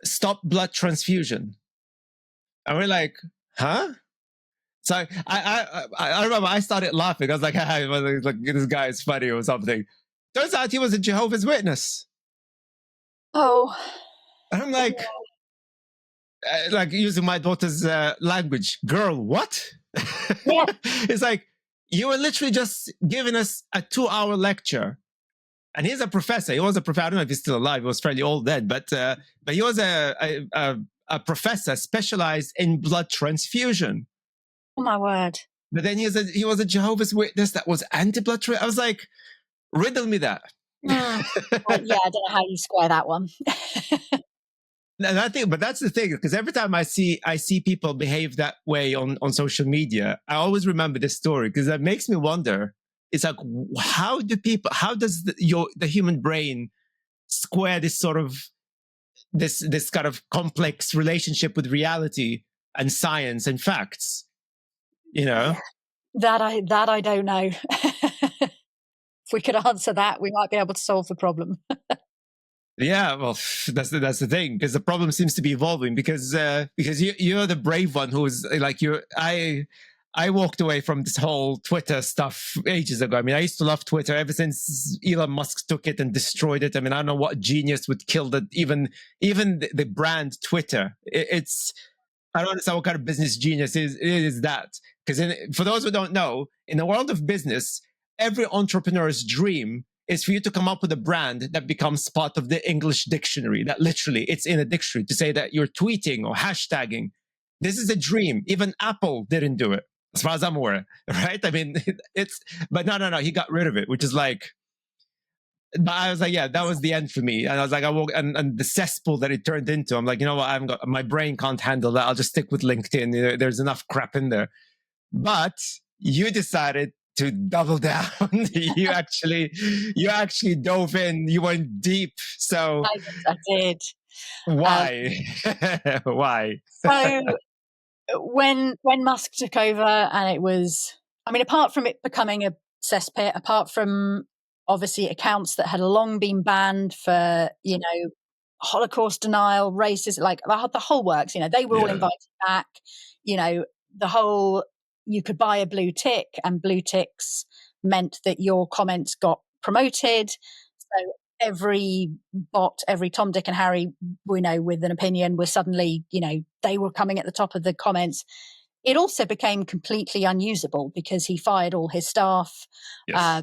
"Stop blood transfusion." And we're like, huh? So I remember I started laughing. I was like, this guy is funny or something. Turns out he was a Jehovah's Witness. Oh. And I'm like, using my daughter's language, girl, what? Yeah. It's like, you were literally just giving us a 2-hour lecture. And he's a professor. He was a professor. I don't know if he's still alive. He was fairly old then, but he was a professor specialized in blood transfusion. Oh my word. But then he was a Jehovah's Witness that was anti-blood transfusion. I was like, riddle me that. Yeah, I don't know how you square that one. And I think, but that's the thing, because every time I see people behave that way on social media, I always remember this story, because it makes me wonder. It's like, how does the human brain square this sort of this kind of complex relationship with reality and science and facts? You know, that I don't know. If we could answer that, we might be able to solve the problem. Yeah, well, that's the thing, because the problem seems to be evolving, because you're the brave one who's like I walked away from this whole Twitter stuff ages ago. I mean, I used to love Twitter ever since Elon Musk took it and destroyed it. I mean, I don't know what genius would kill that, even the brand Twitter. I don't understand what kind of business genius is that. Because for those who don't know, in the world of business, every entrepreneur's dream is for you to come up with a brand that becomes part of the English dictionary, that literally it's in a dictionary, to say that you're tweeting or hashtagging. This is a dream. Even Apple didn't do it, as far as I'm aware, right? I mean, but no, he got rid of it, which is like, but I was like, yeah, that was the end for me. And I was like, and the cesspool that it turned into, I'm like, you know what, my brain can't handle that. I'll just stick with LinkedIn. There's enough crap in there. But you decided to double down. you actually dove in. You went deep. So I did. Why? Why? So when Musk took over, and it was, I mean, apart from it becoming a cesspit, apart from obviously accounts that had long been banned for, Holocaust denial, racism, like the whole works, they were all invited back, the whole, you could buy a blue tick, and blue ticks meant that your comments got promoted. So every bot, every Tom, Dick and Harry we know with an opinion was suddenly, they were coming at the top of the comments. It also became completely unusable because he fired all his staff. Yes.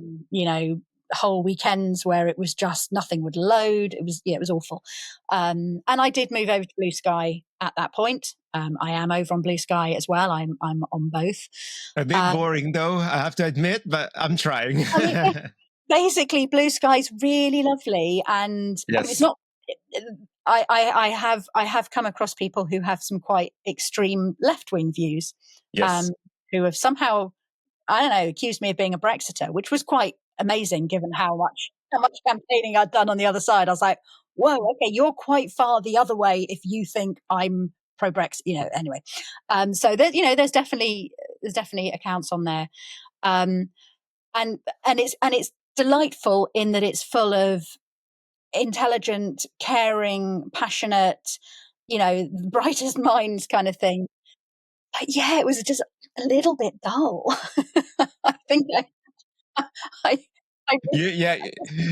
Whole weekends where it was just nothing would load. It was awful. And I did move over to Blue Sky at that point. I am over on Blue Sky as well. I'm on both. A bit boring though, I have to admit, but I'm trying. I mean, basically, Blue Sky's really lovely, and I mean, it's not. I have come across people who have some quite extreme left wing views, Yes. who have somehow, I don't know, accused me of being a Brexiter, which was quite amazing given how much campaigning I'd done on the other side. I was like, whoa, okay, you're quite far the other way if you think I'm pro Brexit, anyway. So there's definitely accounts on there. And it's delightful in that it's full of intelligent, caring, passionate, brightest minds kind of thing. But yeah, it was just a little bit dull. I think I Yeah.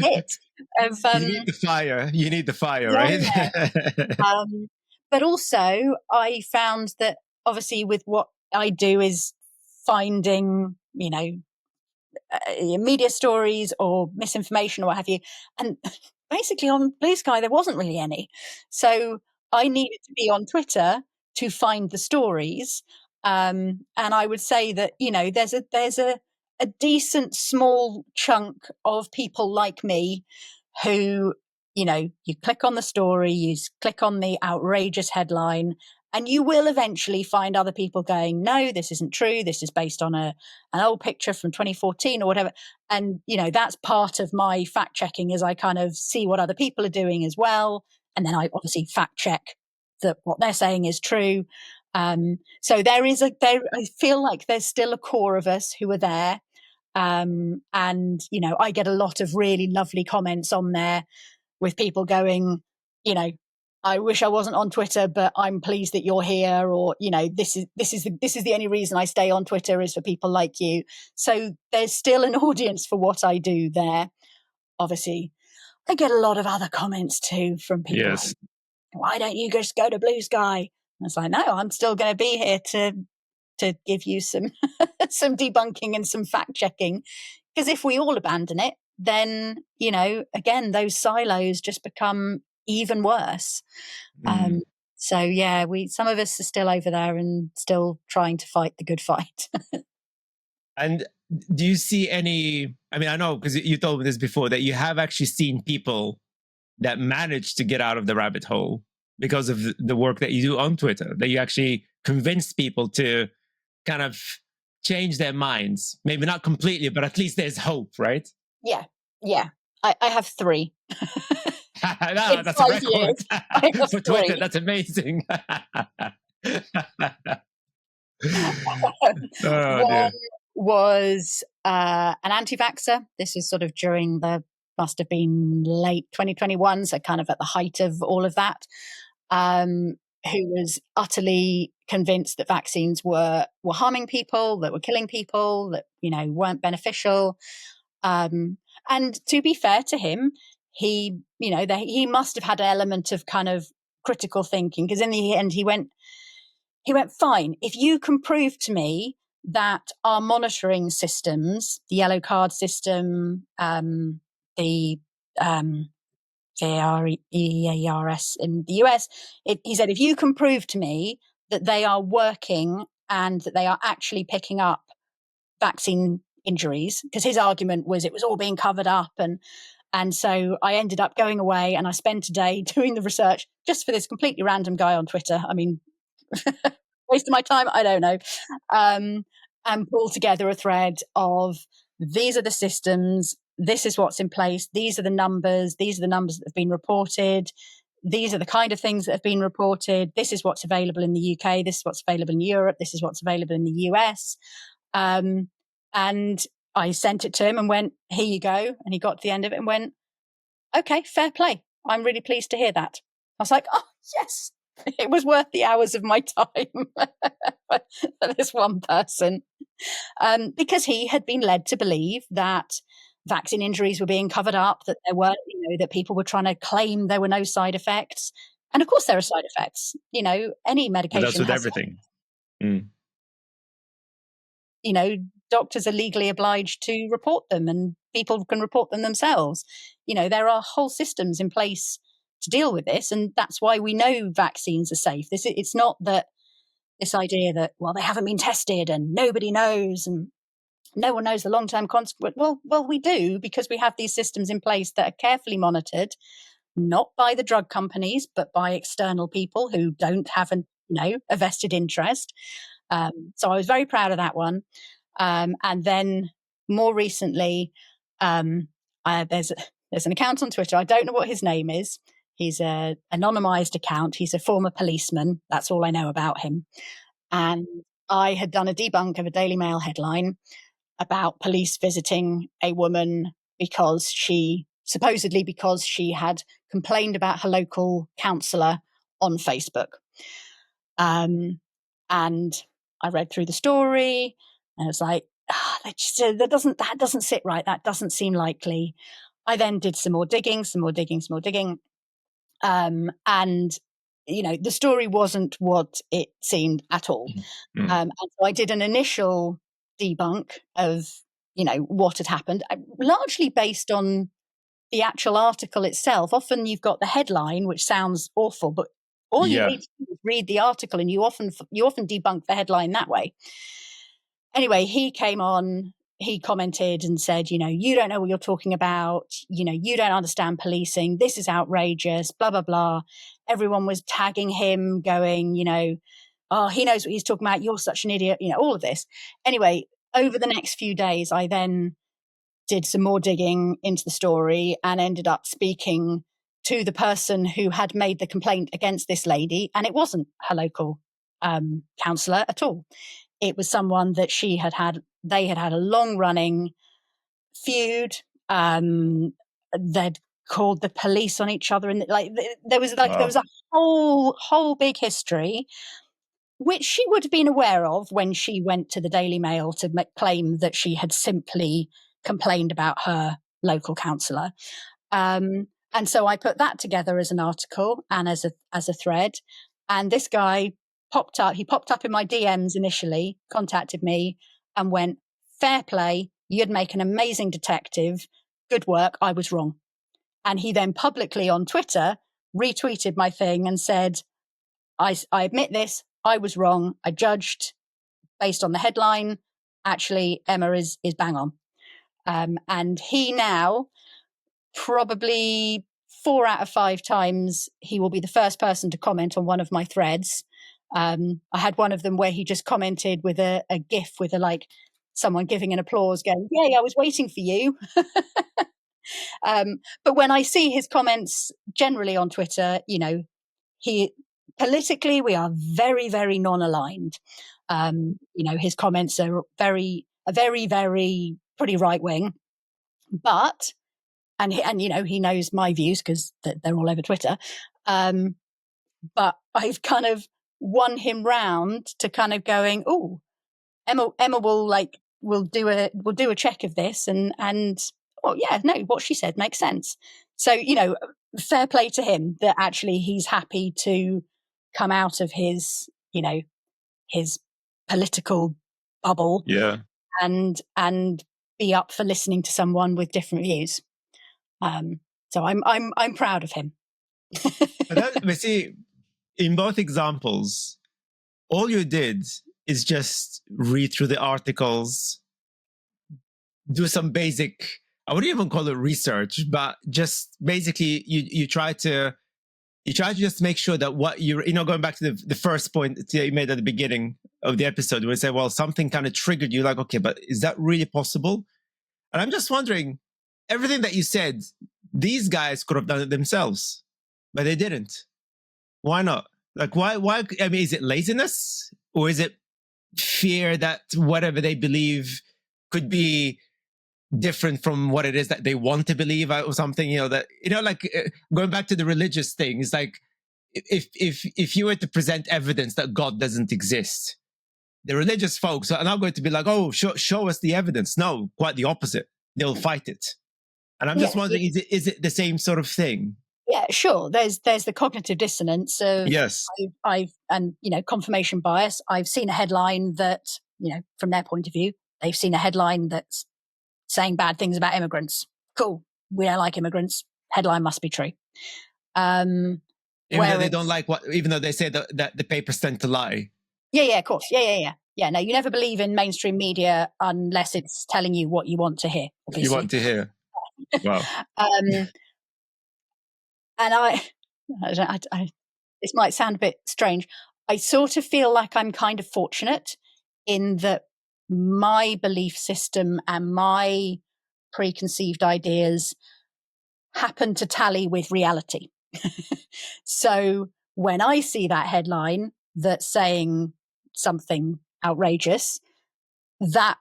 bit of You need the fire. You need the fire, yeah. right? But also, I found that obviously with what I do is finding, media stories or misinformation or what have you. And basically on Blue Sky, there wasn't really any. So I needed to be on Twitter to find the stories. And I would say that, there's a decent small chunk of people like me who, you click on the story, you click on the outrageous headline, and you will eventually find other people going, no, this isn't true. This is based on an old picture from 2014 or whatever. And, that's part of my fact checking, is I kind of see what other people are doing as well. And then I obviously fact check that what they're saying is true. So I feel like there's still a core of us who are there. And, I get a lot of really lovely comments on there with people going, I wish I wasn't on Twitter, but I'm pleased that you're here. Or, this is the only reason I stay on Twitter is for people like you. So there's still an audience for what I do there. Obviously, I get a lot of other comments too from people. Yes. Like, why don't you just go to Blue Sky? And it's like, no, I'm still going to be here to give you some some debunking and some fact checking. Because if we all abandon it, then, again, those silos just become even worse. So yeah, some of us are still over there and still trying to fight the good fight. And do you see any, I mean, I know because you told me this before, that you have actually seen people that manage to get out of the rabbit hole because of the work that you do on Twitter, that you actually convince people to kind of change their minds. Maybe not completely, but at least there's hope, right? Yeah. I have 3. No, that's a record for Twitter. That's amazing. One was an anti-vaxxer. This is sort of must have been late 2021, so kind of at the height of all of that, who was utterly convinced that vaccines were harming people, that were killing people, that, weren't beneficial. And to be fair to him, he must have had an element of kind of critical thinking, because in the end he went, fine, if you can prove to me that our monitoring systems, the yellow card system, the EARS in the US, he said, if you can prove to me that they are working and that they are actually picking up vaccine injuries, because his argument was it was all being covered up, and so I ended up going away and I spent a day doing the research just for this completely random guy on Twitter. I mean, waste of my time, I don't know, and pull together a thread of, these are the systems, this is what's in place, these are the numbers that have been reported, these are the kind of things that have been reported, this is what's available in the UK, this is what's available in Europe, this is what's available in the US. And I sent it to him and went, here you go. And he got to the end of it and went, okay, fair play. I'm really pleased to hear that. I was like, oh, yes, It was worth the hours of my time for this one person, because he had been led to believe that vaccine injuries were being covered up, that there were, that people were trying to claim there were no side effects. And of course there are side effects. Any But medication that's with has, everything. Mm. doctors are legally obliged to report them, and people can report them themselves. There are whole systems in place to deal with this, and that's why we know vaccines are safe. It's not that this idea that, well, they haven't been tested and nobody knows and no one knows the long-term consequence. Well, we do, because we have these systems in place that are carefully monitored, not by the drug companies, but by external people who don't have a vested interest. So I was very proud of that one. And then more recently, there's an account on Twitter. I don't know what his name is. He's an anonymized account. He's a former policeman. That's all I know about him. And I had done a debunk of a Daily Mail headline about police visiting a woman because she had complained about her local councillor on Facebook. And I read through the story and I was like, that doesn't sit right. That doesn't seem likely. I then did some more digging. And the story wasn't what it seemed at all. Mm. And so I did an initial debunk of, what had happened, largely based on the actual article itself. Often you've got the headline, which sounds awful, but all you need to do is read the article, and you often debunk the headline that way. Anyway, he came on, he commented and said, you don't know what you're talking about. You don't understand policing. This is outrageous, blah, blah, blah. Everyone was tagging him, going, oh, he knows what he's talking about. You're such an idiot, all of this. Anyway, over the next few days, I then did some more digging into the story and ended up speaking to the person who had made the complaint against this lady. And it wasn't her local councillor at all. It was someone that they had had a long running feud. They'd called the police on each other, and there was a whole big history, which she would have been aware of when she went to the Daily Mail to claim that she had simply complained about her local councillor. And so I put that together as an article and as a thread. And this guy popped up in my DMs initially, contacted me and went, fair play, you'd make an amazing detective. Good work, I was wrong. And he then publicly on Twitter retweeted my thing and said, I admit this, I was wrong. I judged based on the headline. Actually, Emma is bang on. And he now, probably 4 out of 5 times, he will be the first person to comment on one of my threads. I had one of them where he just commented with a GIF with someone giving an applause, going, "Yay, I was waiting for you." But when I see his comments generally on Twitter, politically we are very, very non-aligned. His comments are very, very pretty right wing, but he knows my views because they're all over Twitter. But I've kind of won him round to kind of going, oh, Emma will do a check of this and oh yeah, no, what she said makes sense. So, fair play to him that actually he's happy to come out of his political bubble, and be up for listening to someone with different views. So I'm proud of him. But see, in both examples, all you did is just read through the articles, do some basic, I wouldn't even call it research, but just basically you try to just make sure that what going back to the first point that you made at the beginning of the episode, where you say, well, something kind of triggered you, like, okay, but is that really possible? And I'm just wondering, everything that you said, these guys could have done it themselves, but they didn't. Why not? Like, why? I mean, is it laziness, or is it fear that whatever they believe could be different from what it is that they want to believe, or something? Going back to the religious thing, it's like, if you were to present evidence that God doesn't exist, the religious folks are not going to be like, oh, show us the evidence. No, quite the opposite. They'll fight it. And I'm just wondering, is it the same sort of thing? Yeah, sure. There's the cognitive dissonance of Yes. I've and confirmation bias. I've seen a headline that from their point of view, they've seen a headline that's saying bad things about immigrants. Cool, we don't like immigrants. Headline must be true. Even though they don't like even though they say that the papers tend to lie. Yeah, of course. Yeah. No, you never believe in mainstream media unless it's telling you what you want to hear. Obviously. You want to hear. Wow. And I this might sound a bit strange. I sort of feel like I'm kind of fortunate in that my belief system and my preconceived ideas happen to tally with reality. So when I see that headline that's saying something outrageous, that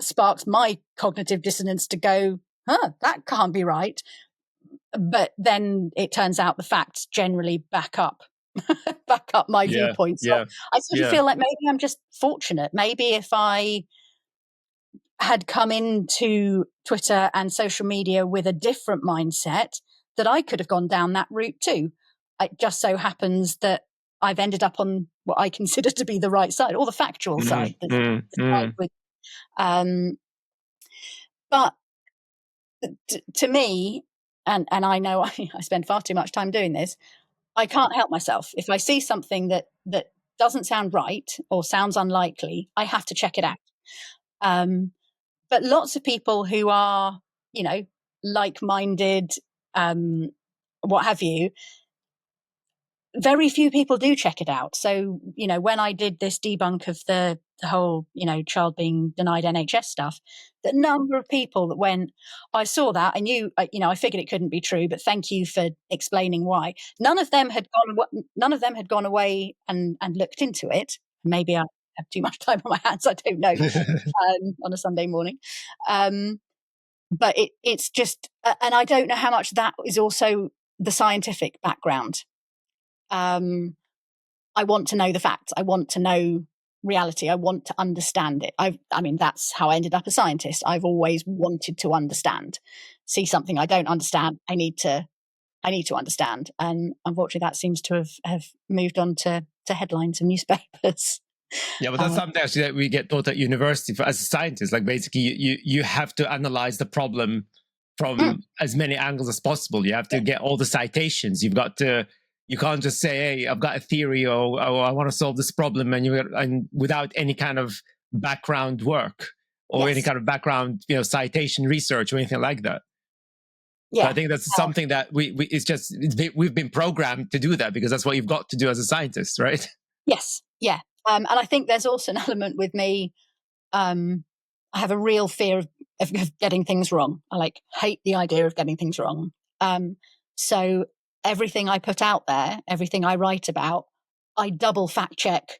sparks my cognitive dissonance to go, that can't be right. But then it turns out the facts generally back up my viewpoint. So I sort of feel like maybe I'm just fortunate. Maybe if I had come into Twitter and social media with a different mindset, that I could have gone down that route too. It just so happens that I've ended up on what I consider to be the right side, or the factual side. But to me, and I know I spend far too much time doing this, I can't help myself. If I see something that doesn't sound right or sounds unlikely, I have to check it out. But lots of people who are, like-minded, what have you, very few people do check it out. So, when I did this debunk of the whole, child being denied NHS stuff, the number of people that went, I saw that, I knew, I figured it couldn't be true, but thank you for explaining why. None of them had gone away and looked into it. Maybe I have too much time on my hands, I don't know, on a Sunday morning. But it's just, and I don't know how much that is also the scientific background. I want to know the facts. I want to know reality. I want to understand it. I mean, that's how I ended up a scientist. I've always wanted to understand. See something I don't understand, I need to understand. And unfortunately, that seems to have moved on to headlines and newspapers. Yeah, but that's something actually that we get taught at university as a scientist. Like basically, you have to analyze the problem from as many angles as possible. You have to get all the citations. You can't just say, "Hey, I've got a theory," or I want to solve this problem, and without any kind of background work or any kind of background, citation research or anything like that. Yeah, so I think that's something that we've been programmed to do that because that's what you've got to do as a scientist, right? Yes, yeah, and I think there's also an element with me. I have a real fear of getting things wrong. I hate the idea of getting things wrong. So everything I put out there, everything I write about, I double fact check,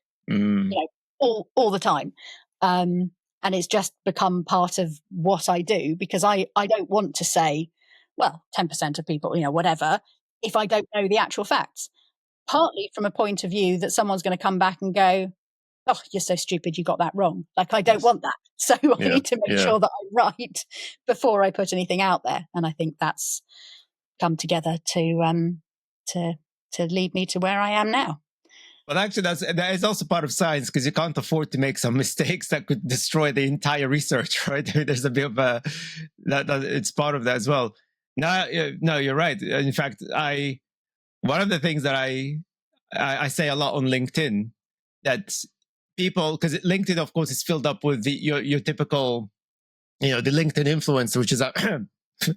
all the time. And it's just become part of what I do because I don't want to say, well, 10% of people, whatever, if I don't know the actual facts. Partly from a point of view that someone's going to come back and go, oh, you're so stupid, you got that wrong. I don't want that. So I need to make sure that I'm right before I put anything out there. And I think that's come together to lead me to where I am now. But actually, that is also part of science because you can't afford to make some mistakes that could destroy the entire research, right? There's a bit of that it's part of that as well. No, you're right. In fact, one of the things that I say a lot on LinkedIn that people, because LinkedIn, of course, is filled up with your typical, the LinkedIn influencer, which is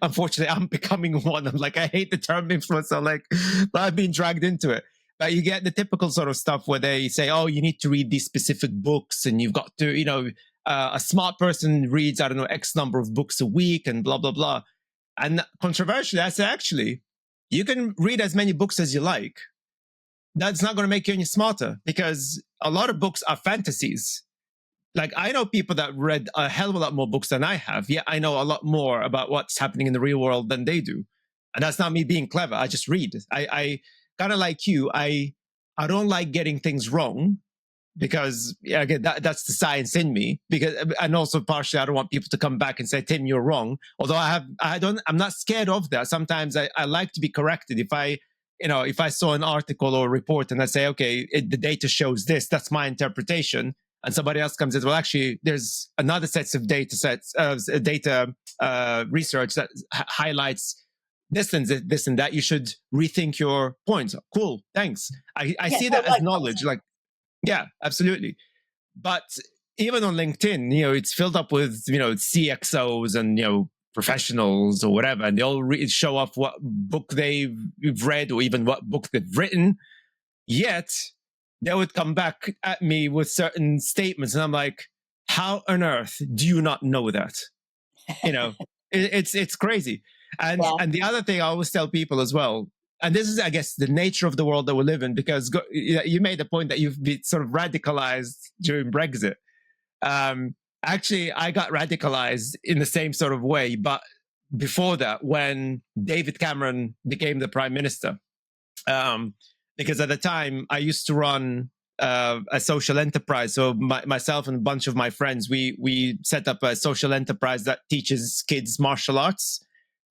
unfortunately, I'm becoming one. I'm like, I hate the term influencer. But I've been dragged into it. But you get the typical sort of stuff where they say, oh, you need to read these specific books and you've got to, a smart person reads, I don't know, X number of books a week and blah, blah, blah. And controversially, I say, actually, you can read as many books as you like. That's not going to make you any smarter because a lot of books are fantasies. I know people that read a hell of a lot more books than I have. Yeah, I know a lot more about what's happening in the real world than they do. And that's not me being clever. I just read. kind of like you, I don't like getting things wrong, because again, that's the science in me. Because, and also partially, I don't want people to come back and say, Tim, you're wrong. Although I'm not scared of that. Sometimes I like to be corrected. If I saw an article or a report and I say, okay, the data shows this, that's my interpretation. And somebody else comes and says, well, actually, there's another sets of data research that highlights this and that. You should rethink your point. Cool, thanks. I see that as knowledge. Like, yeah, absolutely. But even on LinkedIn, it's filled up with, CXOs and, professionals or whatever, and they all show off what book they've read or even what book they've written. Yet they would come back at me with certain statements, and I'm like, how on earth do you not know that? It's crazy. And the other thing I always tell people as well, and this is, I guess, the nature of the world that we live in, because you made the point that you've been sort of radicalized during Brexit. Actually, I got radicalized in the same sort of way, but before that, when David Cameron became the Prime Minister. Because at the time, I used to run a social enterprise. So myself and a bunch of my friends, we set up a social enterprise that teaches kids martial arts.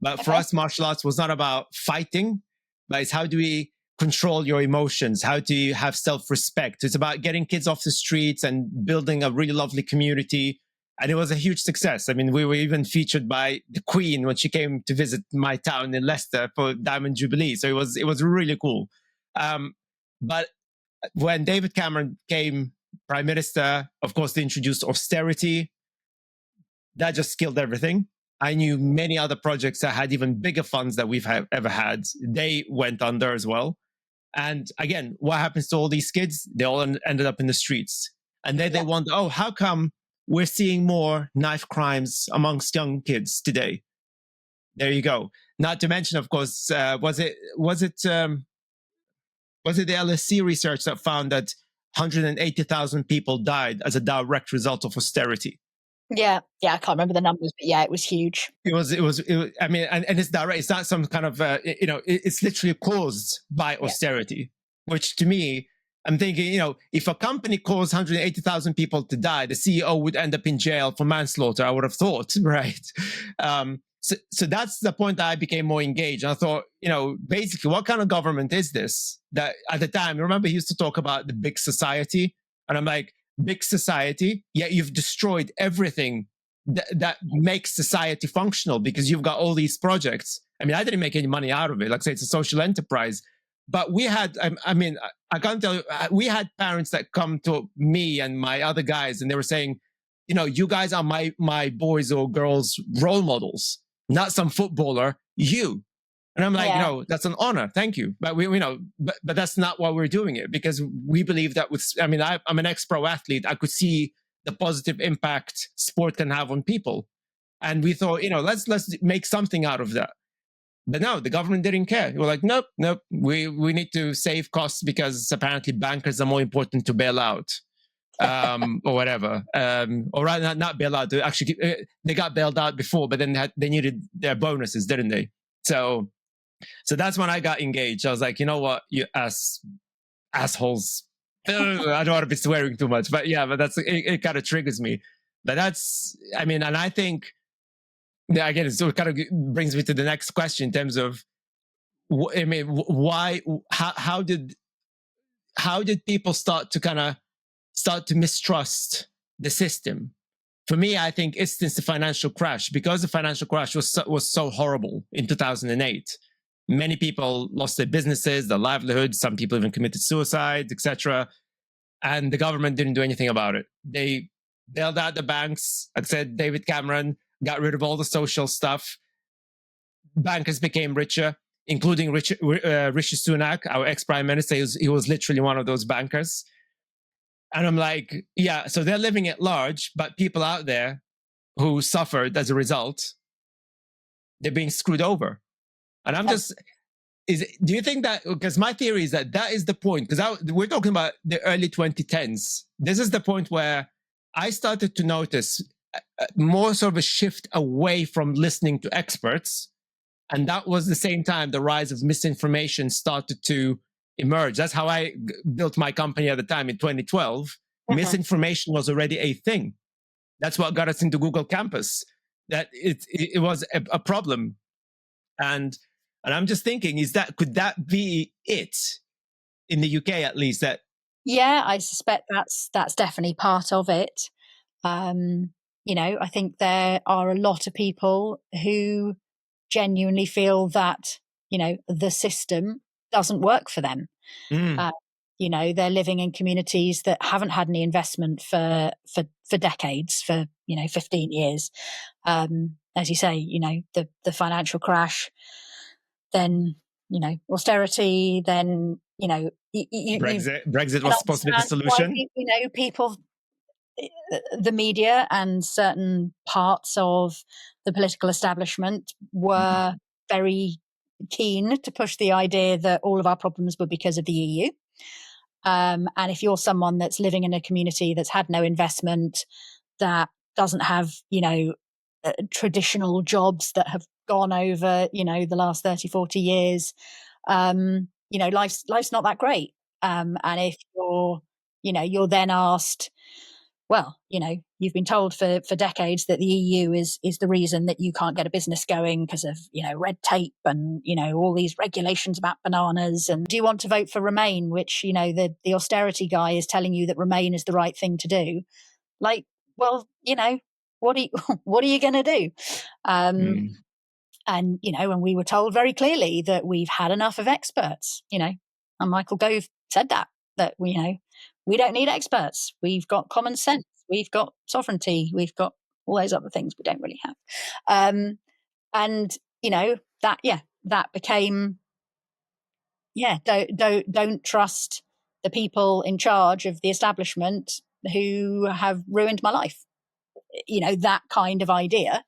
But for us, martial arts was not about fighting, but it's how do we control your emotions? How do you have self-respect? It's about getting kids off the streets and building a really lovely community. And it was a huge success. I mean, we were even featured by the Queen when she came to visit my town in Leicester for Diamond Jubilee. So it was really cool. But when David Cameron became Prime Minister, of course, they introduced austerity. That just killed everything. I knew many other projects that had even bigger funds that we've ever had. They went under as well. And again, what happens to all these kids? They all ended up in the streets. And then they wonder, oh, how come we're seeing more knife crimes amongst young kids today? There you go. Not to mention, of course, was it the LSE research that found that 180,000 people died as a direct result of austerity? Yeah, I can't remember the numbers, but yeah, it was huge. It was. I mean, and it's direct. It's not some kind of, it's literally caused by austerity, which to me, I'm thinking, if a company caused 180,000 people to die, the CEO would end up in jail for manslaughter, I would have thought, right? So that's the point that I became more engaged. And I thought, basically, what kind of government is this? That at the time, remember, he used to talk about the big society. And I'm like, big society, yet you've destroyed everything that makes society functional, because you've got all these projects. I mean, I didn't make any money out of it. Like I say, it's a social enterprise. But we had, I can't tell you, we had parents that come to me and my other guys, and they were saying, you guys are my boys or girls' role models, not some footballer, you. And I'm like, no, that's an honor. Thank you. But but that's not why we're doing it, because we believe that I'm an ex-pro athlete. I could see the positive impact sport can have on people. And we thought, let's make something out of that. But no, the government didn't care. They were like, nope. We need to save costs because apparently bankers are more important to bail out. Or whatever, or rather not bail out. Actually, they got bailed out before, but then they needed their bonuses, didn't they? So that's when I got engaged. I was like, you know what, you assholes. I don't want to be swearing too much, but yeah, but it kind of triggers me. But and I think, again, so it kind of brings me to the next question in terms of, why, how did people start to mistrust the system? For me, I think it's since the financial crash, because the financial crash was so horrible in 2008. Many people lost their businesses, their livelihoods. Some people even committed suicide, etc. And the government didn't do anything about it. They bailed out the banks. Like I said, David Cameron got rid of all the social stuff. Bankers became richer, including Rishi Sunak, our ex-prime minister. He was literally one of those bankers. And I'm like, yeah, so they're living at large, but people out there who suffered as a result, they're being screwed over. And I'm do you think that, because my theory is that is the point, because we're talking about the early 2010s. This is the point where I started to notice more sort of a shift away from listening to experts. And that was the same time the rise of misinformation started to emerged. That's how I built my company at the time in 2012. Misinformation was already a thing. That's what got us into Google Campus. That it was a problem, and I'm just thinking, could that be it in the UK at least? That Yeah, I suspect that's definitely part of it. I think there are a lot of people who genuinely feel that, the system doesn't work for them. They're living in communities that haven't had any investment for decades, for 15 years. As you say, the financial crash, then austerity, then Brexit was supposed to be the solution. People, the media and certain parts of the political establishment were very keen to push the idea that all of our problems were because of the EU. And if you're someone that's living in a community that's had no investment, that doesn't have, traditional jobs that have gone over, the last 30, 40 years, life's not that great. And if you're then asked, well, you've been told for decades that the EU is the reason that you can't get a business going because of, red tape and, all these regulations about bananas. And do you want to vote for Remain, which, the austerity guy is telling you that Remain is the right thing to do? Like, well, what are you going to do? And, and we were told very clearly that we've had enough of experts, and Michael Gove said that we don't need experts. We've got common sense. We've got sovereignty. We've got all those other things we don't really have. That became, don't trust the people in charge of the establishment who have ruined my life. That kind of idea.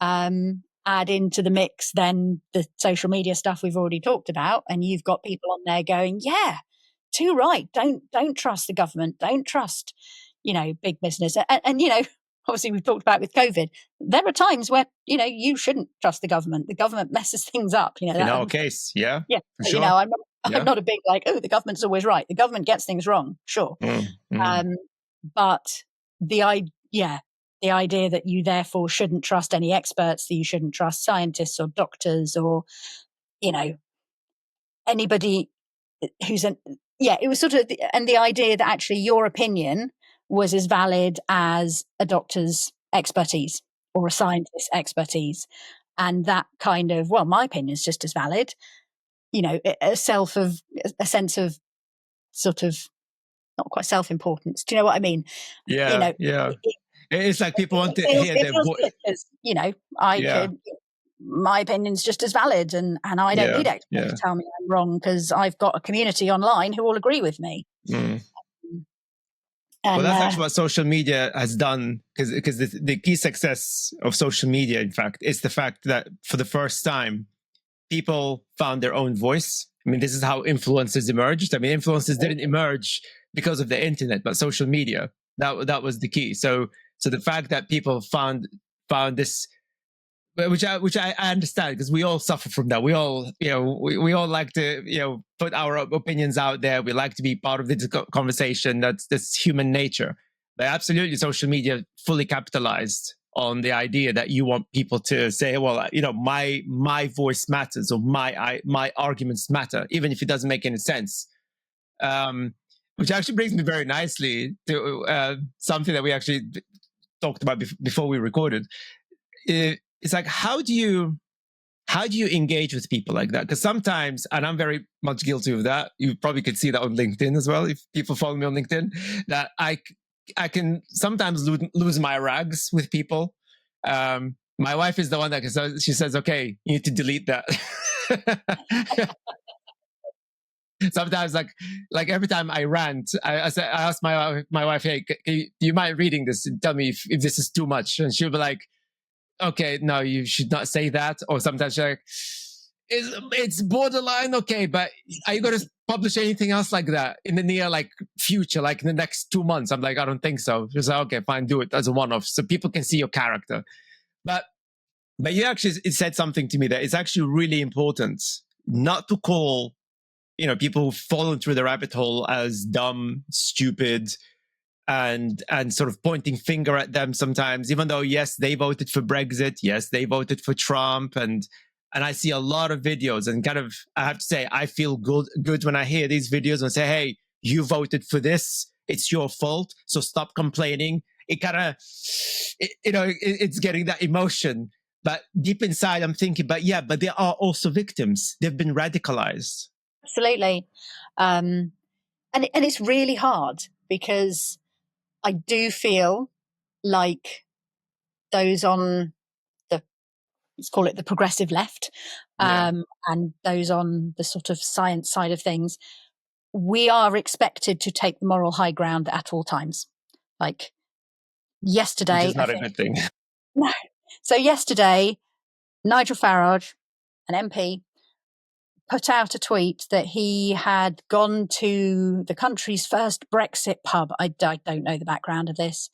Add into the mix then the social media stuff we've already talked about, and you've got people on there going, yeah, too right. Don't trust the government. Don't trust, big business. And obviously we've talked about with COVID, there are times where, you shouldn't trust the government. The government messes things up. In our case, yeah. For sure. I'm not a big the government's always right. The government gets things wrong, sure. But the idea that you therefore shouldn't trust any experts, that you shouldn't trust scientists or doctors or, anybody who's it was sort of, and the idea that actually your opinion was as valid as a doctor's expertise or a scientist's expertise. And that kind of, well, my opinion is just as valid, a sense of sort of not quite self-importance. Do you know what I mean? Yeah. It's like people want to hear their voice. My opinion's just as valid, and I don't need experts to tell me I'm wrong because I've got a community online who all agree with me. Well, that's actually what social media has done, because the key success of social media, in fact, is the fact that for the first time, people found their own voice. I mean, this is how influencers emerged. I mean, influencers didn't emerge because of the internet, but social media. That was the key. So the fact that people found this, which I understand, because we all suffer from that. We all, we all like to, put our opinions out there. We like to be part of the conversation. That's human nature. But absolutely, social media fully capitalized on the idea that you want people to say, well, my voice matters, or my arguments matter, even if it doesn't make any sense. Which actually brings me very nicely to something that we actually talked about before we recorded. It's like, how do you engage with people like that? Because sometimes, and I'm very much guilty of that. You probably could see that on LinkedIn as well. If people follow me on LinkedIn, that I can sometimes lose my rags with people. My wife is the one that she says, "Okay, you need to delete that." Sometimes, like every time I rant, I ask my wife, "Hey, do you mind reading this and tell me if this is too much?" And she'll be like, "Okay, no, you should not say that." Or sometimes she's like, it's borderline okay, but are you going to publish anything else like that in the near future, like in the next 2 months? I'm like, I don't think so. She's like, okay, fine, do it as a one-off so people can see your character. But you actually, it said something to me that it's actually really important not to call people fallen through the rabbit hole as dumb, stupid, and sort of pointing finger at them sometimes, even though, yes, they voted for Brexit. Yes, they voted for Trump. And I see a lot of videos, and kind of, I have to say, I feel good when I hear these videos and say, hey, you voted for this. It's your fault. So stop complaining. It kind of, it's getting that emotion. But deep inside, I'm thinking, but they are also victims. They've been radicalized. Absolutely. And it's really hard, because I do feel like those on let's call it the progressive left, and those on the sort of science side of things, we are expected to take the moral high ground at all times. Like yesterday, which is not a good thing. No. So yesterday, Nigel Farage, an MP, put out a tweet that he had gone to the country's first Brexit pub. I don't know the background of this.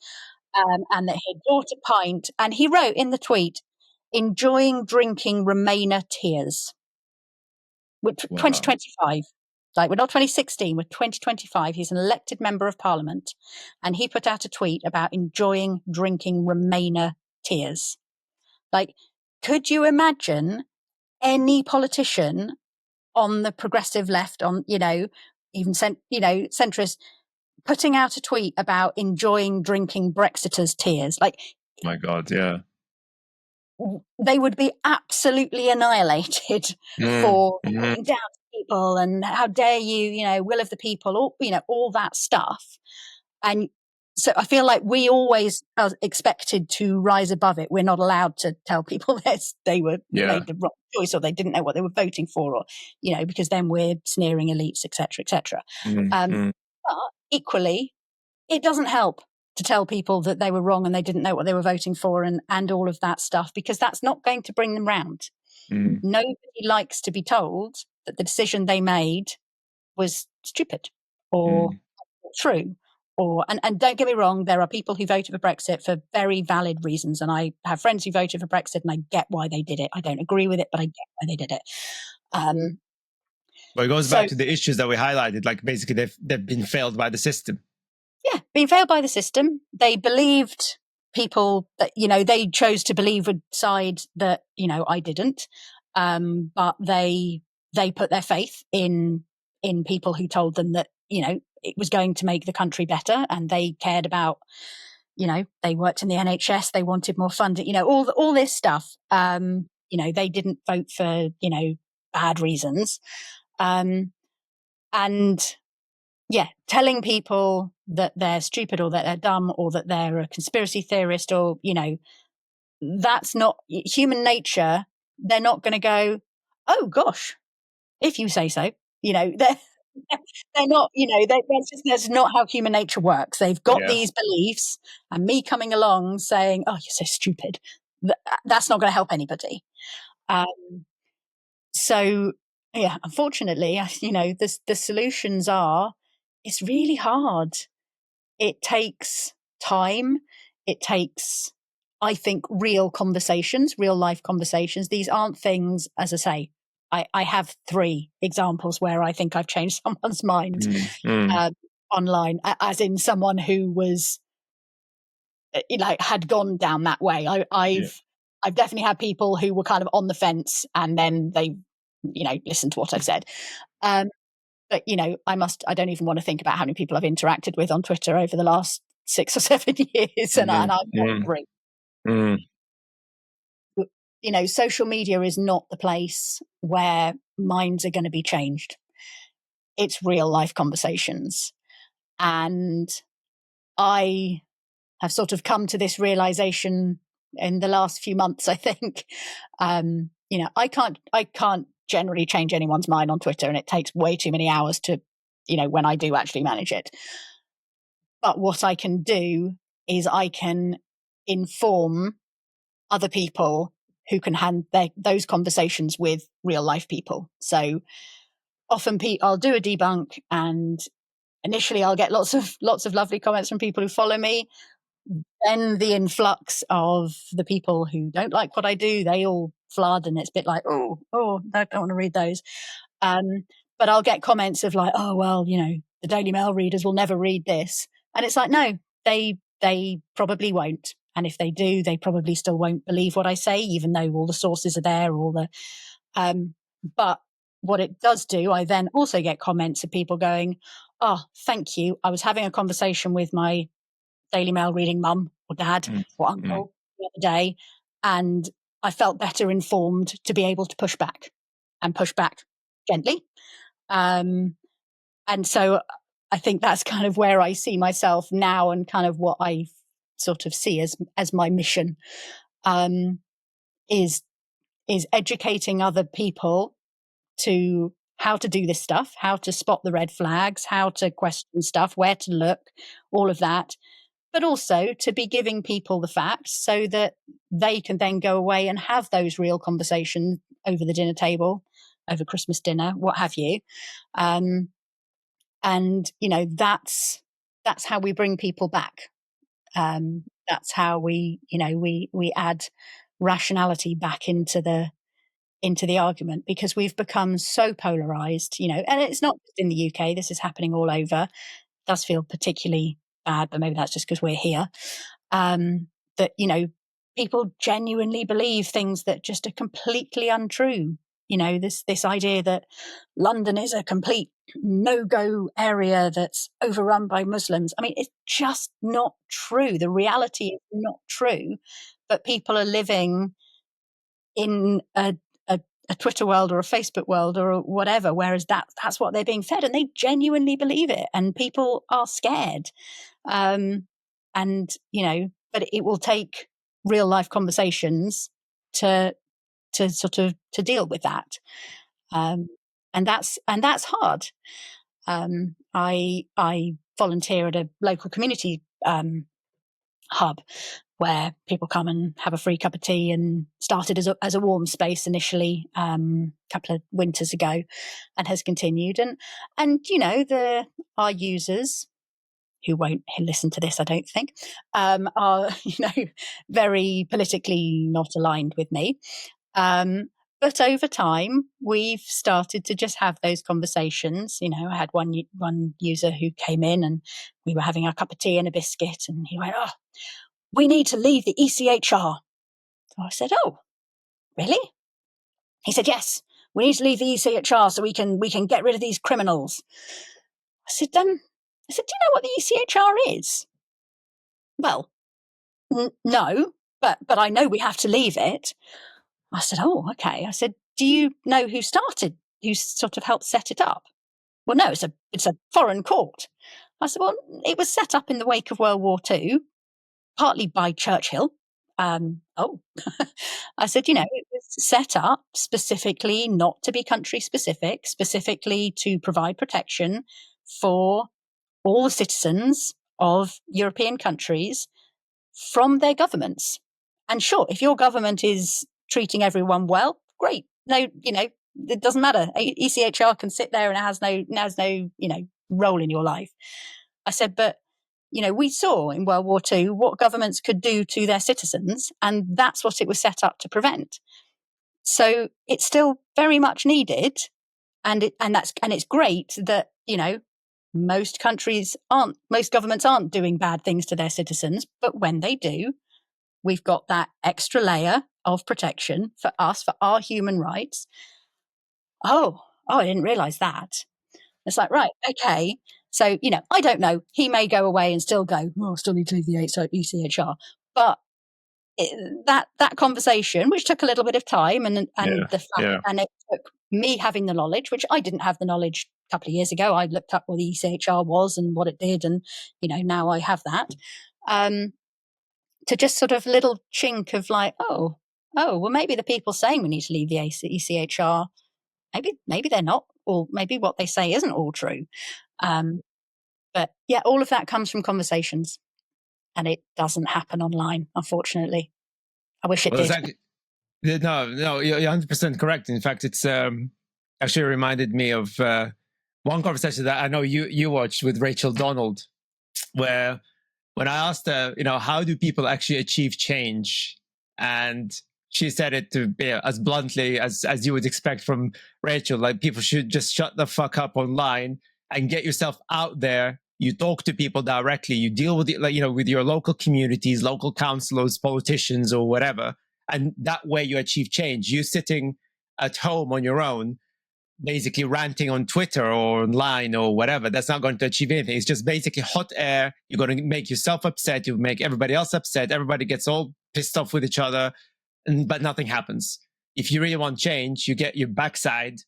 And that he'd bought a pint, and he wrote in the tweet, enjoying drinking Remainer tears. With 2025. Like, we're not 2016, we're 2025. He's an elected member of parliament, and he put out a tweet about enjoying drinking Remainer tears. Like, could you imagine any politician on the progressive left, on, even centrist, putting out a tweet about enjoying drinking Brexiters' tears? Like, my God, yeah. They would be absolutely annihilated for putting down people, and how dare you, will of the people, all that stuff. And so I feel like we always are expected to rise above it. We're not allowed to tell people that they were made the wrong choice, or they didn't know what they were voting for, or, because then we're sneering elites, etc., etc. But equally, it doesn't help to tell people that they were wrong and they didn't know what they were voting for, and all of that stuff, because that's not going to bring them round. Nobody likes to be told that the decision they made was stupid or true. And don't get me wrong, there are people who voted for Brexit for very valid reasons, and I have friends who voted for Brexit, and I get why they did it. I don't agree with it, but I get why they did it. But it goes back to the issues that we highlighted. Like, basically, they've been failed by the system. Yeah, being failed by the system. They believed people that, they chose to believe a side that, I didn't. But they put their faith in people who told them that, it was going to make the country better, and they cared about, they worked in the NHS, they wanted more funding, all this stuff. They didn't vote for, bad reasons. And yeah, telling people that they're stupid, or that they're dumb, or that they're a conspiracy theorist, or, that's not human nature. They're not going to go, oh gosh, if you say so. They're not, that's not how human nature works. They've got these beliefs, and me coming along saying, oh, you're so stupid, that's not going to help anybody. So yeah, unfortunately, the solutions are, it's really hard. It takes time. It takes, I think, real conversations, real life conversations. These aren't things, as I say, I have 3 examples where I think I've changed someone's mind online, as in someone who was, had gone down that way. I've definitely had people who were kind of on the fence, and then they, listened to what I've said. But, I don't even want to think about how many people I've interacted with on Twitter over the last 6 or 7 years, and I'm not free. Social media is not the place where minds are going to be changed. It's real life conversations. And I have sort of come to this realization in the last few months, I think. I can't generally change anyone's mind on Twitter, and it takes way too many hours to, when I do actually manage it. But what I can do is I can inform other people who can hand those conversations with real life people. So often I'll do a debunk, and initially I'll get lots of lovely comments from people who follow me. Then the influx of the people who don't like what I do, they all flood, and it's a bit like, oh, I don't want to read those. but I'll get comments of like, oh, well, the Daily Mail readers will never read this. And it's like, no, they probably won't. And if they do, they probably still won't believe what I say, even though all the sources are there, but what it does do, I then also get comments of people going, oh, thank you. I was having a conversation with my Daily Mail reading mum or dad or uncle the other day, and I felt better informed to be able to push back gently. And so I think that's kind of where I see myself now, and kind of what I sort of see as my mission, is educating other people to how to do this stuff, how to spot the red flags, how to question stuff, where to look, all of that, but also to be giving people the facts so that they can then go away and have those real conversations over the dinner table, over Christmas dinner, what have you. And that's how we bring people back. That's how we add rationality back into the argument, because we've become so polarized, and it's not just in the UK, this is happening all over. It does feel particularly bad, but maybe that's just because we're here. That, people genuinely believe things that just are completely untrue. This idea that London is a complete no-go area that's overrun by Muslims. I mean, it's just not true. The reality is not true, but people are living in a Twitter world or a Facebook world or whatever, whereas that's what they're being fed, and they genuinely believe it, and people are scared. But it will take real life conversations to deal with that. And that's hard. I volunteer at a local community hub where people come and have a free cup of tea, and started as a warm space initially a couple of winters ago, and has continued. And our users, who won't listen to this, I don't think, are very politically not aligned with me. But over time, we've started to just have those conversations. I had one user who came in, and we were having a cup of tea and a biscuit, and he went, "Oh, we need to leave the ECHR." So I said, "Oh, really?" He said, "Yes, we need to leave the ECHR so we can get rid of these criminals." I said, "Do you know what the ECHR is?" "Well, no, but I know we have to leave it." I said, "Oh, okay." I said, "Do you know who sort of helped set it up?" "Well, no, it's a foreign court." I said, "Well, it was set up in the wake of World War II, partly by Churchill." Oh, I said, it was set up specifically not to be country specific, specifically to provide protection for all the citizens of European countries from their governments. And sure, if your government is treating everyone well, great. No, it doesn't matter. ECHR can sit there and it has no role in your life. I said, but we saw in World War II what governments could do to their citizens, and that's what it was set up to prevent. So it's still very much needed, and it's great that most governments aren't doing bad things to their citizens, but when they do, we've got that extra layer of protection for us, for our human rights. Oh, I didn't realize that. It's like, right, okay. So, I don't know. He may go away and still go, "Well, I still need to leave the ECHR." But that conversation, which took a little bit of time, and it took me having the knowledge, which I didn't have the knowledge a couple of years ago. I looked up what the ECHR was and what it did, and now I have that. To just sort of little chink of like, oh, well, maybe the people saying we need to leave the ECHR, maybe they're not, or maybe what they say isn't all true. But yeah, all of that comes from conversations, and it doesn't happen online, unfortunately. I wish it did. Exactly. No, you're 100% correct. In fact, it's actually reminded me of one conversation that I know you watched with Rachel Donald, where when I asked her, how do people actually achieve change? And she said it to be as bluntly as you would expect from Rachel. Like, people should just shut the fuck up online and get yourself out there. You talk to people directly. You deal with it, like, you know, with your local communities, local councillors, politicians, or whatever. And that way you achieve change. You sitting at home on your own, basically ranting on Twitter or online or whatever, that's not going to achieve anything. It's just basically hot air. You're going to make yourself upset. You make everybody else upset. Everybody gets all pissed off with each other, but nothing happens. If you really want change, you get your backside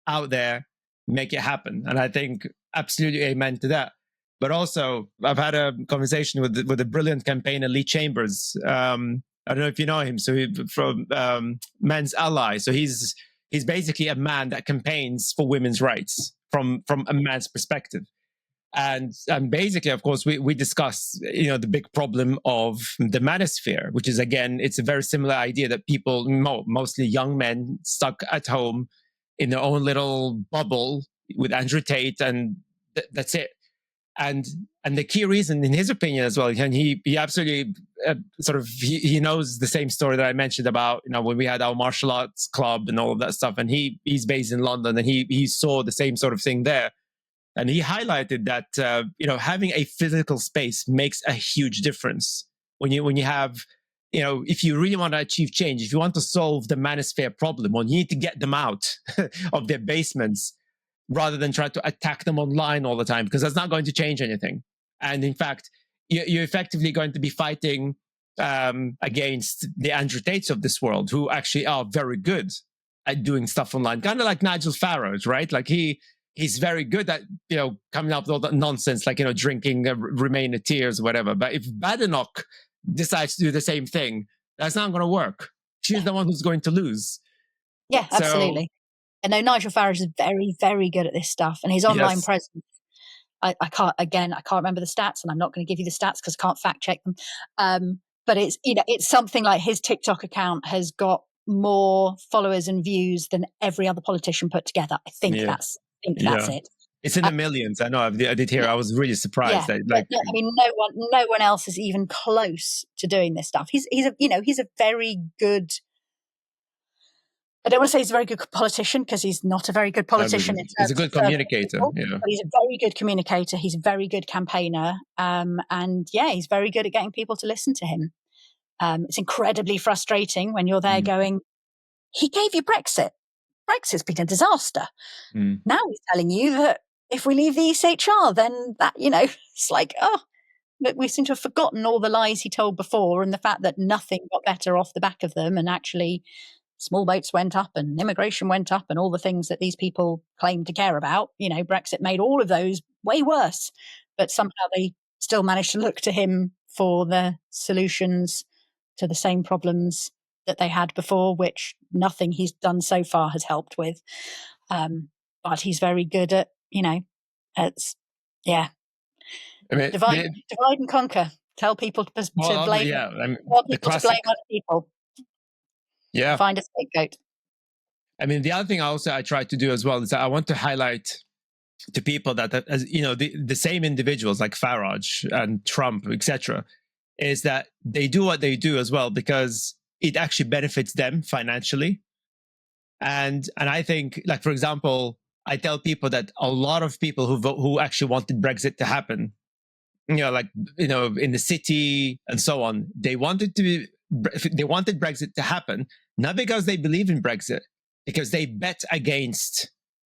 out there, make it happen. And I think absolutely amen to that. But also, I've had a conversation with a brilliant campaigner, Lee Chambers. I don't know if you know him. So from Men's Ally. So he's basically a man that campaigns for women's rights from a man's perspective. And basically, of course, we discuss, you know, the big problem of the manosphere, which is, again, it's a very similar idea that people, mostly young men, stuck at home in their own little bubble with Andrew Tate, and that's it. And the key reason, in his opinion as well, and he absolutely he knows the same story that I mentioned about, you know, when we had our martial arts club and all of that stuff. And he's based in London, and he saw the same sort of thing there. And he highlighted that you know, having a physical space makes a huge difference when you have, you know, if you really want to achieve change, if you want to solve the manosphere problem, well, you need to get them out of their basements, rather than try to attack them online all the time, because that's not going to change anything. And in fact, you're effectively going to be fighting against the Andrew Tates of this world, who actually are very good at doing stuff online. Kind of like Nigel Farage, right? Like he's very good at, you know, coming up with all that nonsense, like, you know, drinking Remainer tears or whatever. But if Badenoch decides to do the same thing, that's not going to work. She's the one who's going to lose. Yeah, absolutely. And no, Nigel Farage is very, very good at this stuff, and his online presence. I can't remember the stats, and I'm not going to give you the stats because I can't fact check them. But it's, you know, it's something like his TikTok account has got more followers and views than every other politician put together. I think that's it. It's in the millions. I know. I did hear. I was really surprised that, like, I mean, no one else is even close to doing this stuff. He's a very good. I don't want to say he's a very good politician, because he's not a very good politician. He's a good communicator. But he's a very good communicator. He's a very good campaigner. And yeah, he's very good at getting people to listen to him. It's incredibly frustrating when you're there going, he gave you Brexit. Brexit's been a disaster. Now he's telling you that if we leave the ECHR, then that, you know, it's like, oh, but we seem to have forgotten all the lies he told before, and the fact that nothing got better off the back of them, and actually small boats went up and immigration went up and all the things that these people claim to care about. You know, Brexit made all of those way worse, but somehow they still managed to look to him for the solutions to the same problems that they had before, which nothing he's done so far has helped with. But he's very good at, you know, I mean, divide and conquer. Tell people to blame other people. Yeah. Find a scapegoat. I mean, the other thing I try to do as well is that I want to highlight to people that as you know, the same individuals like Farage and Trump, etc., is that they do what they do as well because it actually benefits them financially. And I think, like, for example, I tell people that a lot of people who actually wanted Brexit to happen, you know, like, you know, in the city and so on, they wanted Brexit to happen, not because they believe in Brexit, because they bet against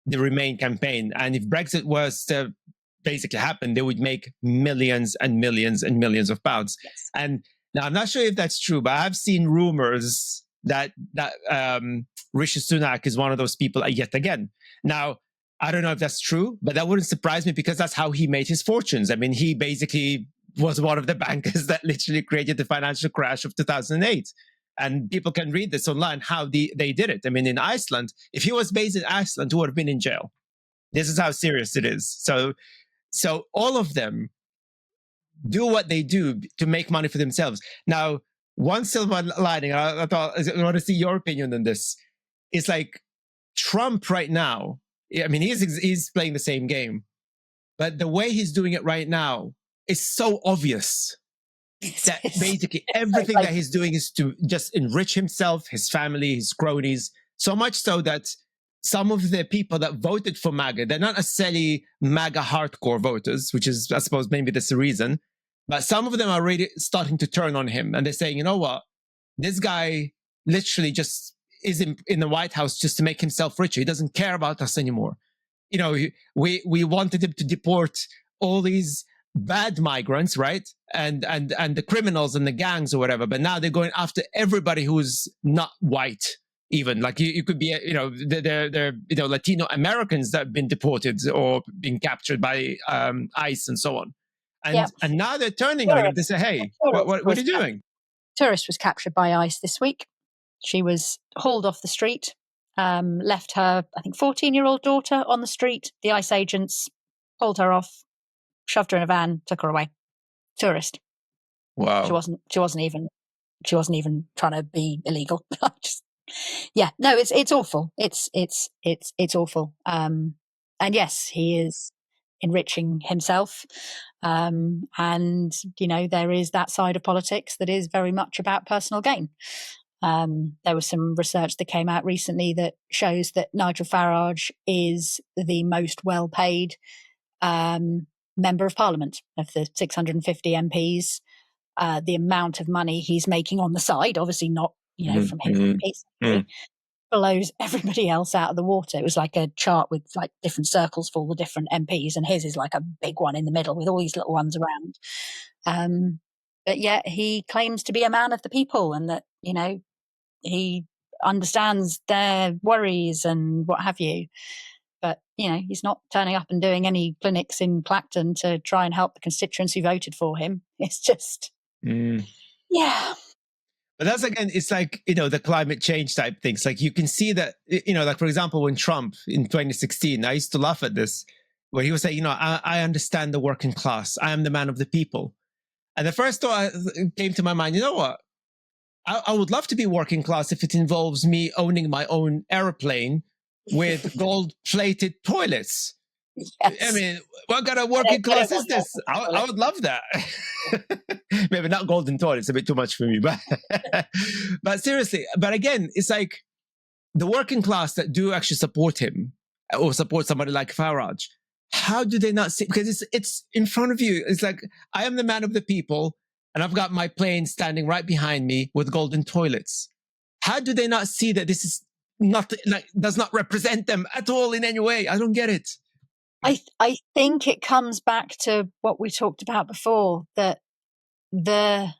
the Remain campaign. And if Brexit was to basically happen, they would make millions and millions and millions of pounds. Yes. And now I'm not sure if that's true, but I've seen rumors that Rishi Sunak is one of those people yet again. Now, I don't know if that's true, but that wouldn't surprise me because that's how he made his fortunes. I mean, he basically was one of the bankers that literally created the financial crash of 2008. And people can read this online, how they did it. I mean, in Iceland, if he was based in Iceland, he would have been in jail. This is how serious it is. So all of them do what they do to make money for themselves. Now, one silver lining, I want to see your opinion on this. It's like Trump right now, I mean, he's playing the same game, but the way he's doing it right now is so obvious. that basically everything that he's doing is to just enrich himself, his family, his cronies, so much so that some of the people that voted for MAGA, they're not necessarily MAGA hardcore voters, which is, I suppose, maybe that's the reason, but some of them are really starting to turn on him, and they're saying, you know what, this guy literally just is in the White House just to make himself richer. He doesn't care about us anymore. You know, we wanted him to deport all these bad migrants, right? And the criminals and the gangs or whatever. But now they're going after everybody who's not white. Even like you could be, you know, they're you know, Latino Americans that have been deported or been captured by ICE and so on. And and now they're turning on him. They say, hey, what are you doing? Tourist was captured by ICE this week. She was hauled off the street, left her, I think, 14-year-old daughter on the street. The ICE agents pulled her off, shoved her in a van, took her away. Tourist. Wow. She wasn't even trying to be illegal. Yeah, no, it's awful. It's awful. And yes, he is enriching himself. And you know, there is that side of politics that is very much about personal gain. There was some research that came out recently that shows that Nigel Farage is the most well-paid member of Parliament of the 650 MPs. The amount of money he's making on the side, obviously not, you know, from his MP, blows everybody else out of the water. It was like a chart with like different circles for all the different MPs, and his is like a big one in the middle with all these little ones around. But yet he claims to be a man of the people, and that, you know, he understands their worries and what have you. But, you know, he's not turning up and doing any clinics in Clacton to try and help the constituents who voted for him. It's just, yeah. But that's, again, it's like, you know, the climate change type things. Like you can see that, you know, like, for example, when Trump in 2016, I used to laugh at this, where he was saying, you know, I understand the working class. I am the man of the people. And the first thought came to my mind, you know what? I would love to be working class if it involves me owning my own airplane with gold-plated toilets. Yes. I mean, what kind of working class is this? I would love that. Maybe not golden toilets, a bit too much for me. But seriously, but again, it's like the working class that do actually support him or support somebody like Farage. How do they not see? Because it's in front of you. It's like, I am the man of the people, and I've got my plane standing right behind me with golden toilets. How do they not see that this is not, like, does not represent them at all in any way? I don't get it. I think it comes back to what we talked about before, that the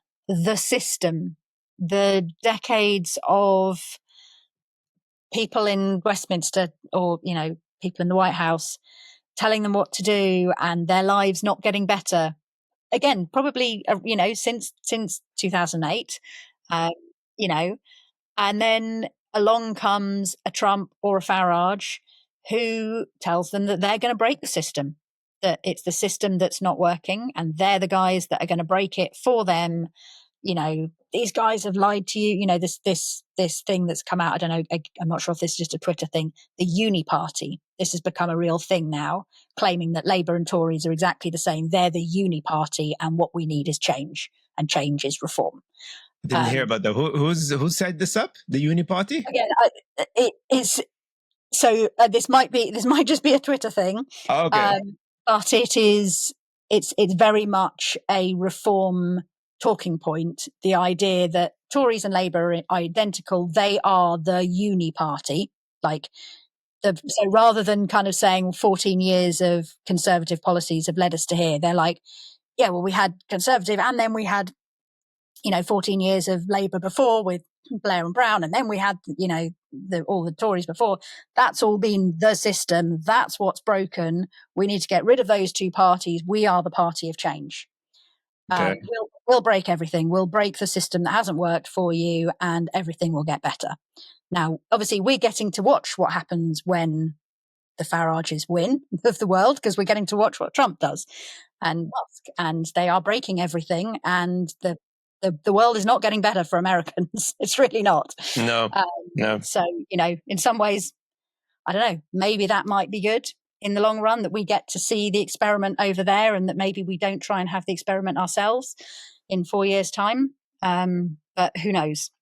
system, the decades of people in Westminster, or, you know, people in the White House telling them what to do and their lives not getting better. Again, probably, you know, since 2008, you know, and then along comes a Trump or a Farage who tells them that they're going to break the system, that it's the system that's not working, and they're the guys that are going to break it for them. You know, these guys have lied to you. You know, this thing that's come out. I don't know. I'm not sure if this is just a Twitter thing. The Uni Party. This has become a real thing now, claiming that Labour and Tories are exactly the same. They're the Uni Party, and what we need is change, and change is reform. Didn't hear about that. Who set this up? The Uni Party? Again, it is. So this might just be a Twitter thing. Oh, okay. But it's very much a reform talking point. The idea that Tories and Labour are identical, they are the Uni Party. Like, so rather than kind of saying 14 years of Conservative policies have led us to here, they're like, yeah, well, we had Conservative, and then we had, you know, 14 years of Labour before with Blair and Brown, and then we had, you know, all the Tories before. That's all been the system. That's what's broken. We need to get rid of those two parties. We are the party of change. Okay. We'll break everything. We'll break the system that hasn't worked for you, and everything will get better. Now, obviously, we're getting to watch what happens when the Farages win of the world, because we're getting to watch what Trump does and Musk, and they are breaking everything, and the world is not getting better for Americans. It's really not. No. So, you know, in some ways, I don't know, maybe that might be good. in the long run, that we get to see the experiment over there, and that maybe we don't try and have the experiment ourselves in 4 years' time. But who knows?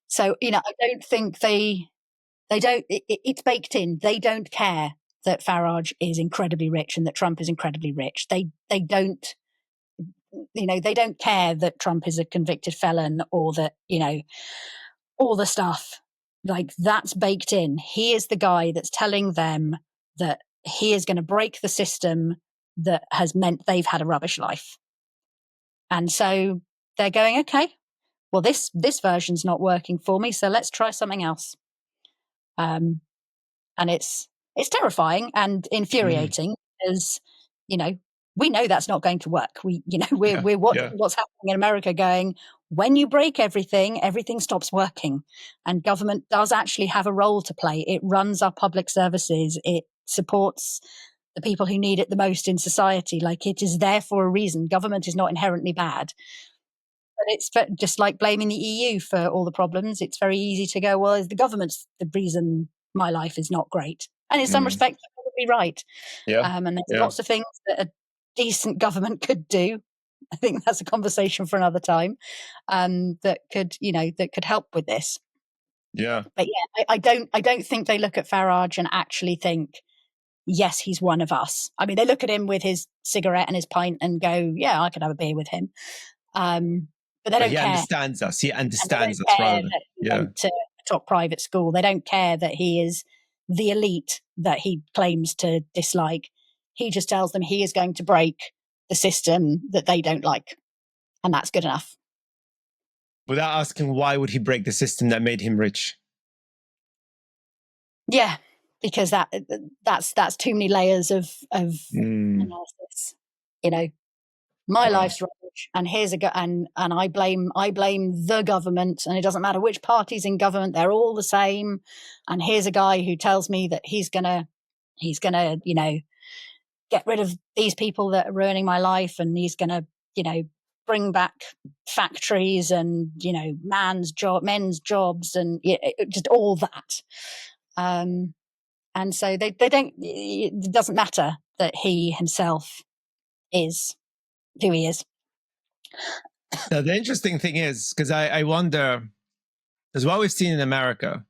So, I don't think they don't, it's baked in. They don't care that Farage is incredibly rich and that Trump is incredibly rich. They don't, they don't care that Trump is a convicted felon, or that, all the stuff. Like, that's baked in. He is the guy that's telling them that he is going to break the system that has meant they've had a rubbish life. And so they're going, okay, well, this version's not working for me, so let's try something else. And it's terrifying and infuriating, because, we know that's not going to work. We're watching what's happening in America, going, when you break everything stops working. And government does actually have a role to play. It runs our public services. It supports the people who need it the most in society. Like, it is there for a reason. Government is not inherently bad. But it's just like blaming the EU for all the problems. It's very easy to go, well, the government's the reason my life is not great. And in some respects, they're probably right. And there's lots of things that a decent government could do. I think that's a conversation for another time. That could help with this. Yeah. But yeah, I don't think they look at Farage and actually think, yes, he's one of us. I mean, they look at him with his cigarette and his pint and go, yeah, I could have a beer with him. But they don't care. He understands us. He understands us rather than, he went to a top private school. They don't care that he is the elite that he claims to dislike. He just tells them he is going to break the system that they don't like. And that's good enough. Without asking, why would he break the system that made him rich? Yeah, because that's too many layers of analysis. My life's rubbish, and here's and I blame the government, and it doesn't matter which party's in government, they're all the same. And here's a guy who tells me that he's gonna get rid of these people that are ruining my life, and he's gonna bring back factories and men's jobs, and just all that. And so they don't. It doesn't matter that he himself is who he is. Now, the interesting thing is, because I wonder, because what we've seen in America,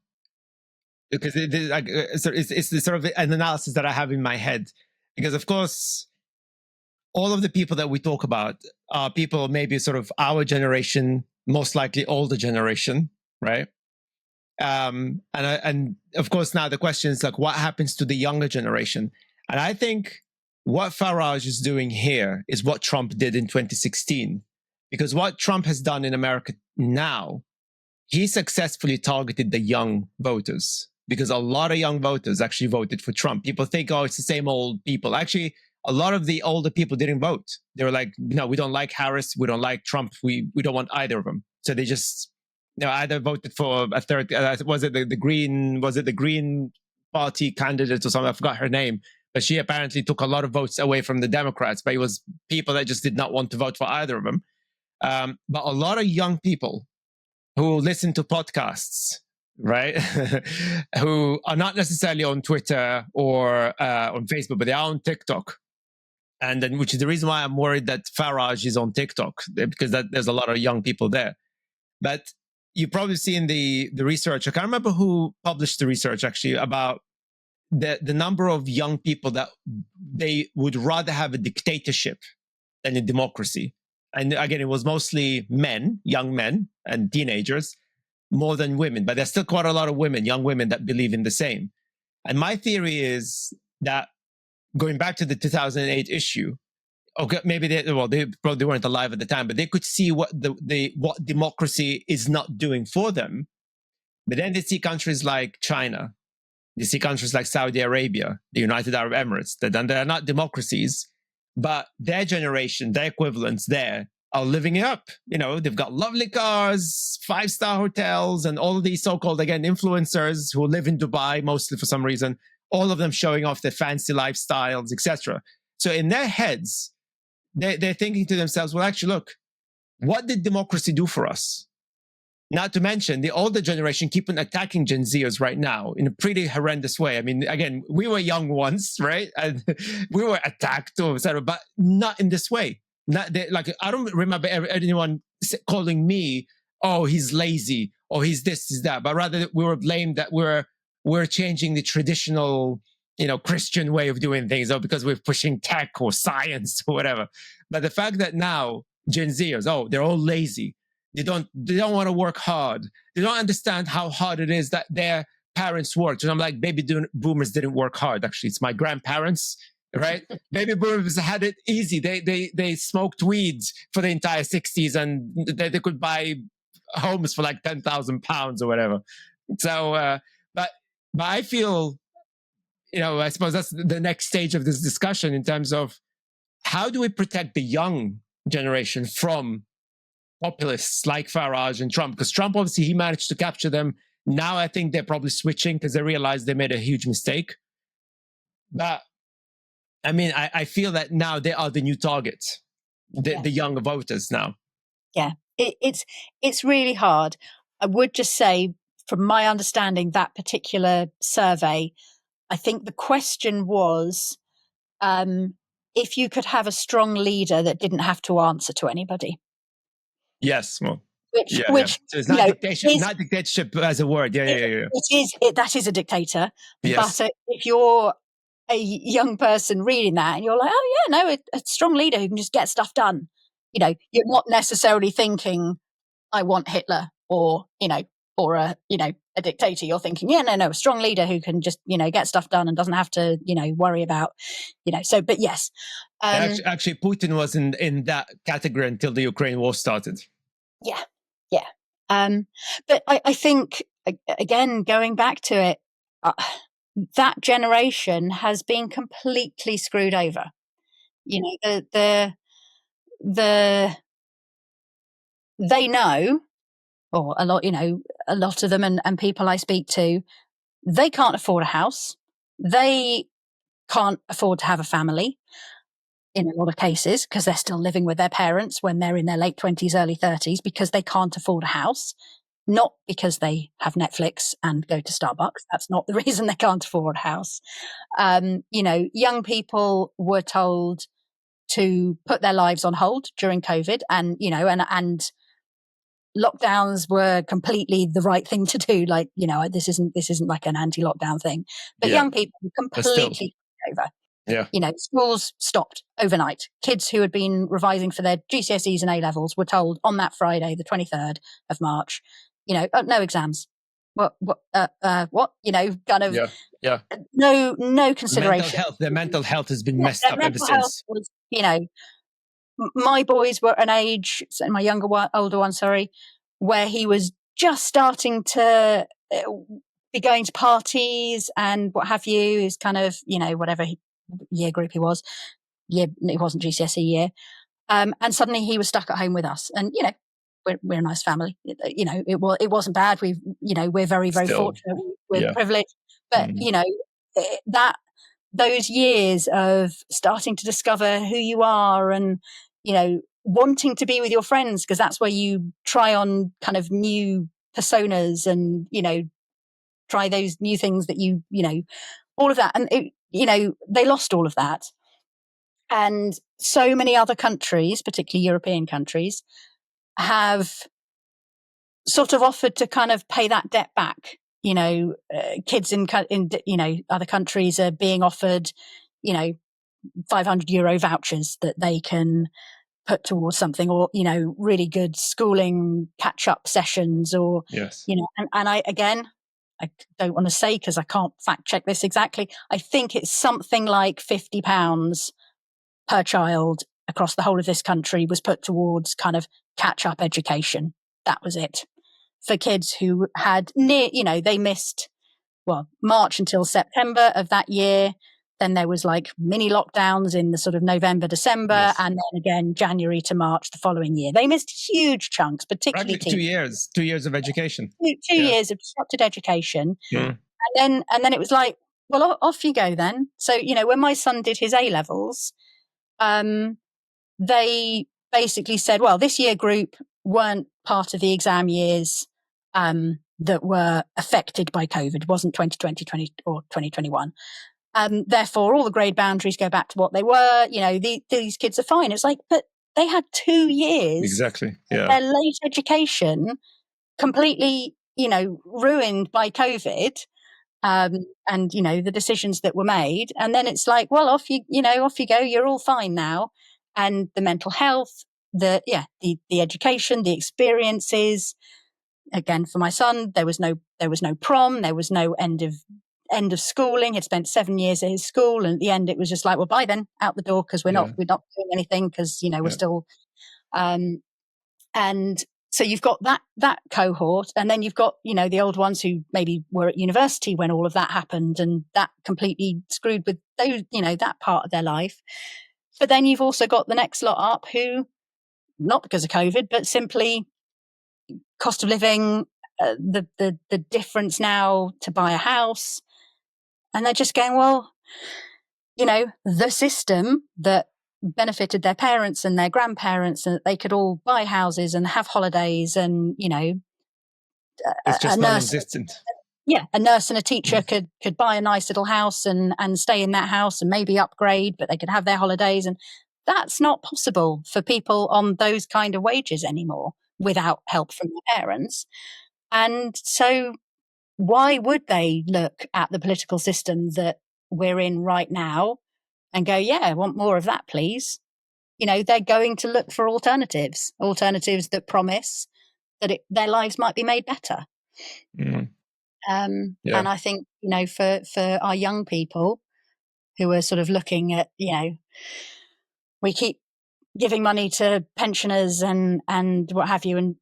because it's the sort of an analysis that I have in my head, because of course, all of the people that we talk about are people maybe sort of our generation, most likely older generation, right? And of course, now the question is like, what happens to the younger generation? And I think what Farage is doing here is what Trump did in 2016. Because what Trump has done in America now, he successfully targeted the young voters. Because a lot of young voters actually voted for Trump. People think, oh, it's the same old people. Actually, a lot of the older people didn't vote. They were like, no, we don't like Harris. We don't like Trump. We don't want either of them. So they just either voted for a third, was it the Green Party candidate or something? I forgot her name. But she apparently took a lot of votes away from the Democrats. But it was people that just did not want to vote for either of them. But a lot of young people who listen to podcasts, right, who are not necessarily on Twitter or on Facebook, but they are on TikTok. And then, which is the reason why I'm worried that Farage is on TikTok, because there's a lot of young people there. But you've probably seen the research. I can't remember who published the research actually about the number of young people that they would rather have a dictatorship than a democracy. And again, it was mostly men, young men and teenagers, more than women. But there's still quite a lot of women, young women, that believe in the same. And my theory is that going back to the 2008 issue, okay, maybe they probably weren't alive at the time, but they could see what what democracy is not doing for them. But then they see countries like China, they see countries like Saudi Arabia, the United Arab Emirates, that they're not democracies, but their generation, their equivalents there, are living it up. They've got lovely cars, 5-star hotels, and all of these so-called, again, influencers who live in Dubai, mostly for some reason, all of them showing off their fancy lifestyles, etc. So in their heads, they're thinking to themselves, well, actually, look, what did democracy do for us? Not to mention the older generation keep on attacking Gen Zers right now in a pretty horrendous way. I mean, again, we were young once, right? And we were attacked, or etc., but not in this way. Not like I don't remember anyone calling me, "Oh, he's lazy," or "He's this, he's that," but rather we were blamed that we're changing the traditional, Christian way of doing things, or because we're pushing tech or science or whatever. But the fact that now Gen Zers, they're all lazy. They don't want to work hard. They don't understand how hard it is that their parents worked. And I'm like, baby boomers didn't work hard. Actually, it's my grandparents, right? Baby boomers had it easy. They smoked weeds for the entire 60s, and they could buy homes for like £10,000 or whatever. So, but I feel, I suppose that's the next stage of this discussion in terms of how do we protect the young generation from populists like Farage and Trump, because Trump, obviously, he managed to capture them. Now I think they're probably switching because they realize they made a huge mistake. But I mean, I feel that now they are the new targets, the young voters now. Yeah, it's really hard. I would just say, from my understanding, that particular survey, I think the question was if you could have a strong leader that didn't have to answer to anybody. Yes, well, which So it's not dictatorship, not dictatorship as a word. Yeah. That is a dictator. Yes. But if you're a young person reading that and you're like, oh yeah, no, a strong leader who can just get stuff done. You're not necessarily thinking, I want Hitler or a dictator. You're thinking, a strong leader who can just, get stuff done and doesn't have to, worry about, so, but yes. Actually, Putin was in that category until the Ukraine war started. Yeah. But I think, again, going back to it, that generation has been completely screwed over. They know, or a lot of them and people I speak to, they can't afford a house. They can't afford to have a family in a lot of cases because they're still living with their parents when they're in their late 20s, early 30s, because they can't afford a house, not because they have Netflix and go to Starbucks. That's not the reason they can't afford a house. Young people were told to put their lives on hold during COVID, and lockdowns were completely the right thing to do. Like, this isn't like an anti-lockdown thing, but young people were completely over. Yeah. Schools stopped overnight. Kids who had been revising for their GCSEs and A-levels were told on that Friday, the 23rd of March, no exams. What? Kind of. Yeah. No consideration. Their mental health has been messed up ever since. Was, my boys were an age, my older one, where he was just starting to be going to parties and what have you, is kind of, whatever year group he was. It wasn't GCSE year. And suddenly he was stuck at home with us. And, we're a nice family. It wasn't bad. We're very, very fortunate. We're privileged. But, those years of starting to discover who you are and, wanting to be with your friends, because that's where you try on kind of new personas and, try those new things that all of that. And, they lost all of that. And so many other countries, particularly European countries, have sort of offered to kind of pay that debt back. Kids in other countries are being offered, €500 vouchers that they can put towards something, or, really good schooling catch-up sessions, or, yes. And I don't want to say because I can't fact check this exactly. I think it's something like £50 per child across the whole of this country was put towards kind of catch-up education. That was it. For kids who had they missed, March until September of that year. Then there was like mini lockdowns in the sort of November, December, yes. And then again January to March the following year. They missed huge chunks, particularly 2 years. 2 years of education. Two years of disrupted education. Yeah. And then it was like, well, off you go then. So, when my son did his A-levels, they basically said, well, this year group weren't part of the exam years that were affected by COVID. It wasn't 2020, or 2021. Therefore, all the grade boundaries go back to what they were. These kids are fine. It's like, but they had 2 years. Exactly. Yeah. Their late education completely, ruined by COVID. And the decisions that were made, and then it's like, well, off you go, you're all fine now. And the mental health, the education, the experiences. Again, for my son, there was no prom, there was no end of schooling. He'd spent 7 years at his school, and at the end, it was just like, well, bye then, out the door, because we're not doing anything, because we're still. And so you've got that cohort, and then you've got, the old ones who maybe were at university when all of that happened, and that completely screwed with those, that part of their life. But then you've also got the next lot up who, not because of COVID, but simply cost of living, the difference now to buy a house, and they're just going, well, the system that benefited their parents and their grandparents, and that they could all buy houses and have holidays, and it's just non-existent. A nurse and a teacher could buy a nice little house and stay in that house and maybe upgrade, but they could have their holidays, and that's not possible for people on those kind of wages anymore without help from their parents. And so why would they look at the political system that we're in right now and go, yeah, I want more of that, please? They're going to look for alternatives that promise that their lives might be made better. Mm. And I think, for our young people who are sort of looking at, we keep giving money to pensioners and what have you, and,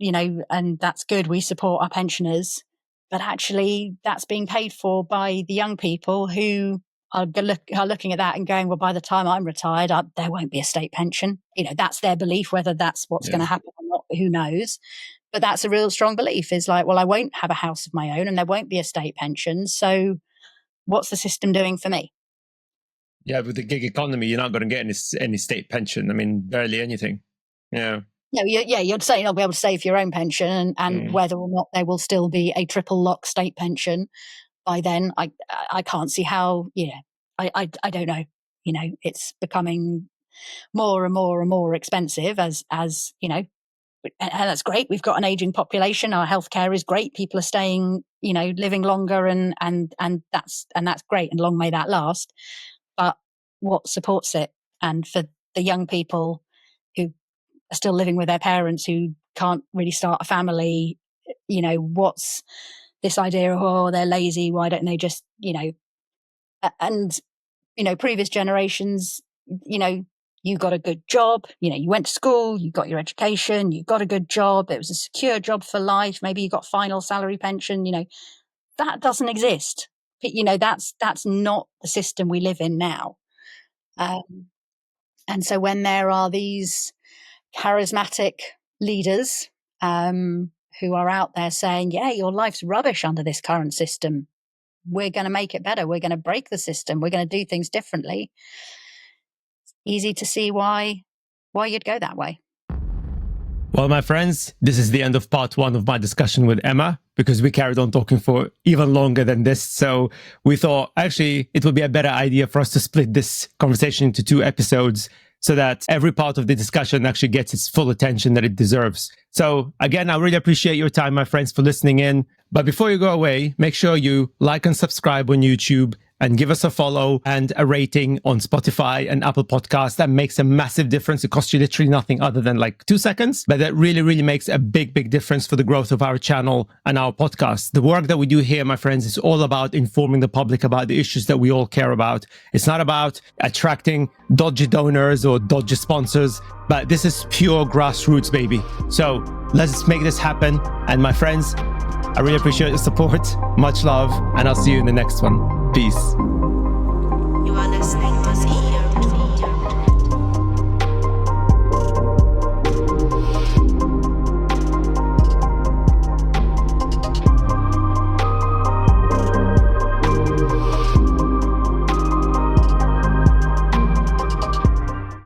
and that's good. We support our pensioners, but actually that's being paid for by the young people who are looking at that and going, well, by the time I'm retired, there won't be a state pension. That's their belief. Whether that's what's going to happen or not, who knows? But that's a real strong belief, is like, well, I won't have a house of my own and there won't be a state pension. So what's the system doing for me? Yeah, with the gig economy, you're not going to get any state pension. I mean, barely anything. Yeah. No, you'd say you're not be able to save your own pension, and whether or not there will still be a triple lock state pension by then, I can't see how. I don't know. It's becoming more and more and more expensive as and that's great. We've got an aging population. Our healthcare is great. People are staying, living longer, and that's great, and long may that last. But what supports it? And for the young people who are still living with their parents, who can't really start a family, what's this idea of, oh, they're lazy, why don't they just, and, previous generations, you got a good job, you went to school, you got your education, you got a good job, it was a secure job for life, maybe you got final salary pension, that doesn't exist. That's not the system we live in now. And so when there are these charismatic leaders who are out there saying, yeah, your life's rubbish under this current system, we're going to make it better, we're going to break the system, we're going to do things differently, it's easy to see why you'd go that way. Well, my friends, this is the end of part 1 of my discussion with Emma, because we carried on talking for even longer than this. So we thought, actually, it would be a better idea for us to split this conversation into 2 episodes, so that every part of the discussion actually gets its full attention that it deserves. So again, I really appreciate your time, my friends, for listening in. But before you go away, make sure you like and subscribe on YouTube, and give us a follow and a rating on Spotify and Apple Podcasts. That makes a massive difference. It costs you literally nothing other than like 2 seconds, but that really, really makes a big, big difference for the growth of our channel and our podcast. The work that we do here, my friends, is all about informing the public about the issues that we all care about. It's not about attracting dodgy donors or dodgy sponsors, but this is pure grassroots, baby. So let's make this happen. And my friends, I really appreciate your support. Much love, and I'll see you in the next one. Peace.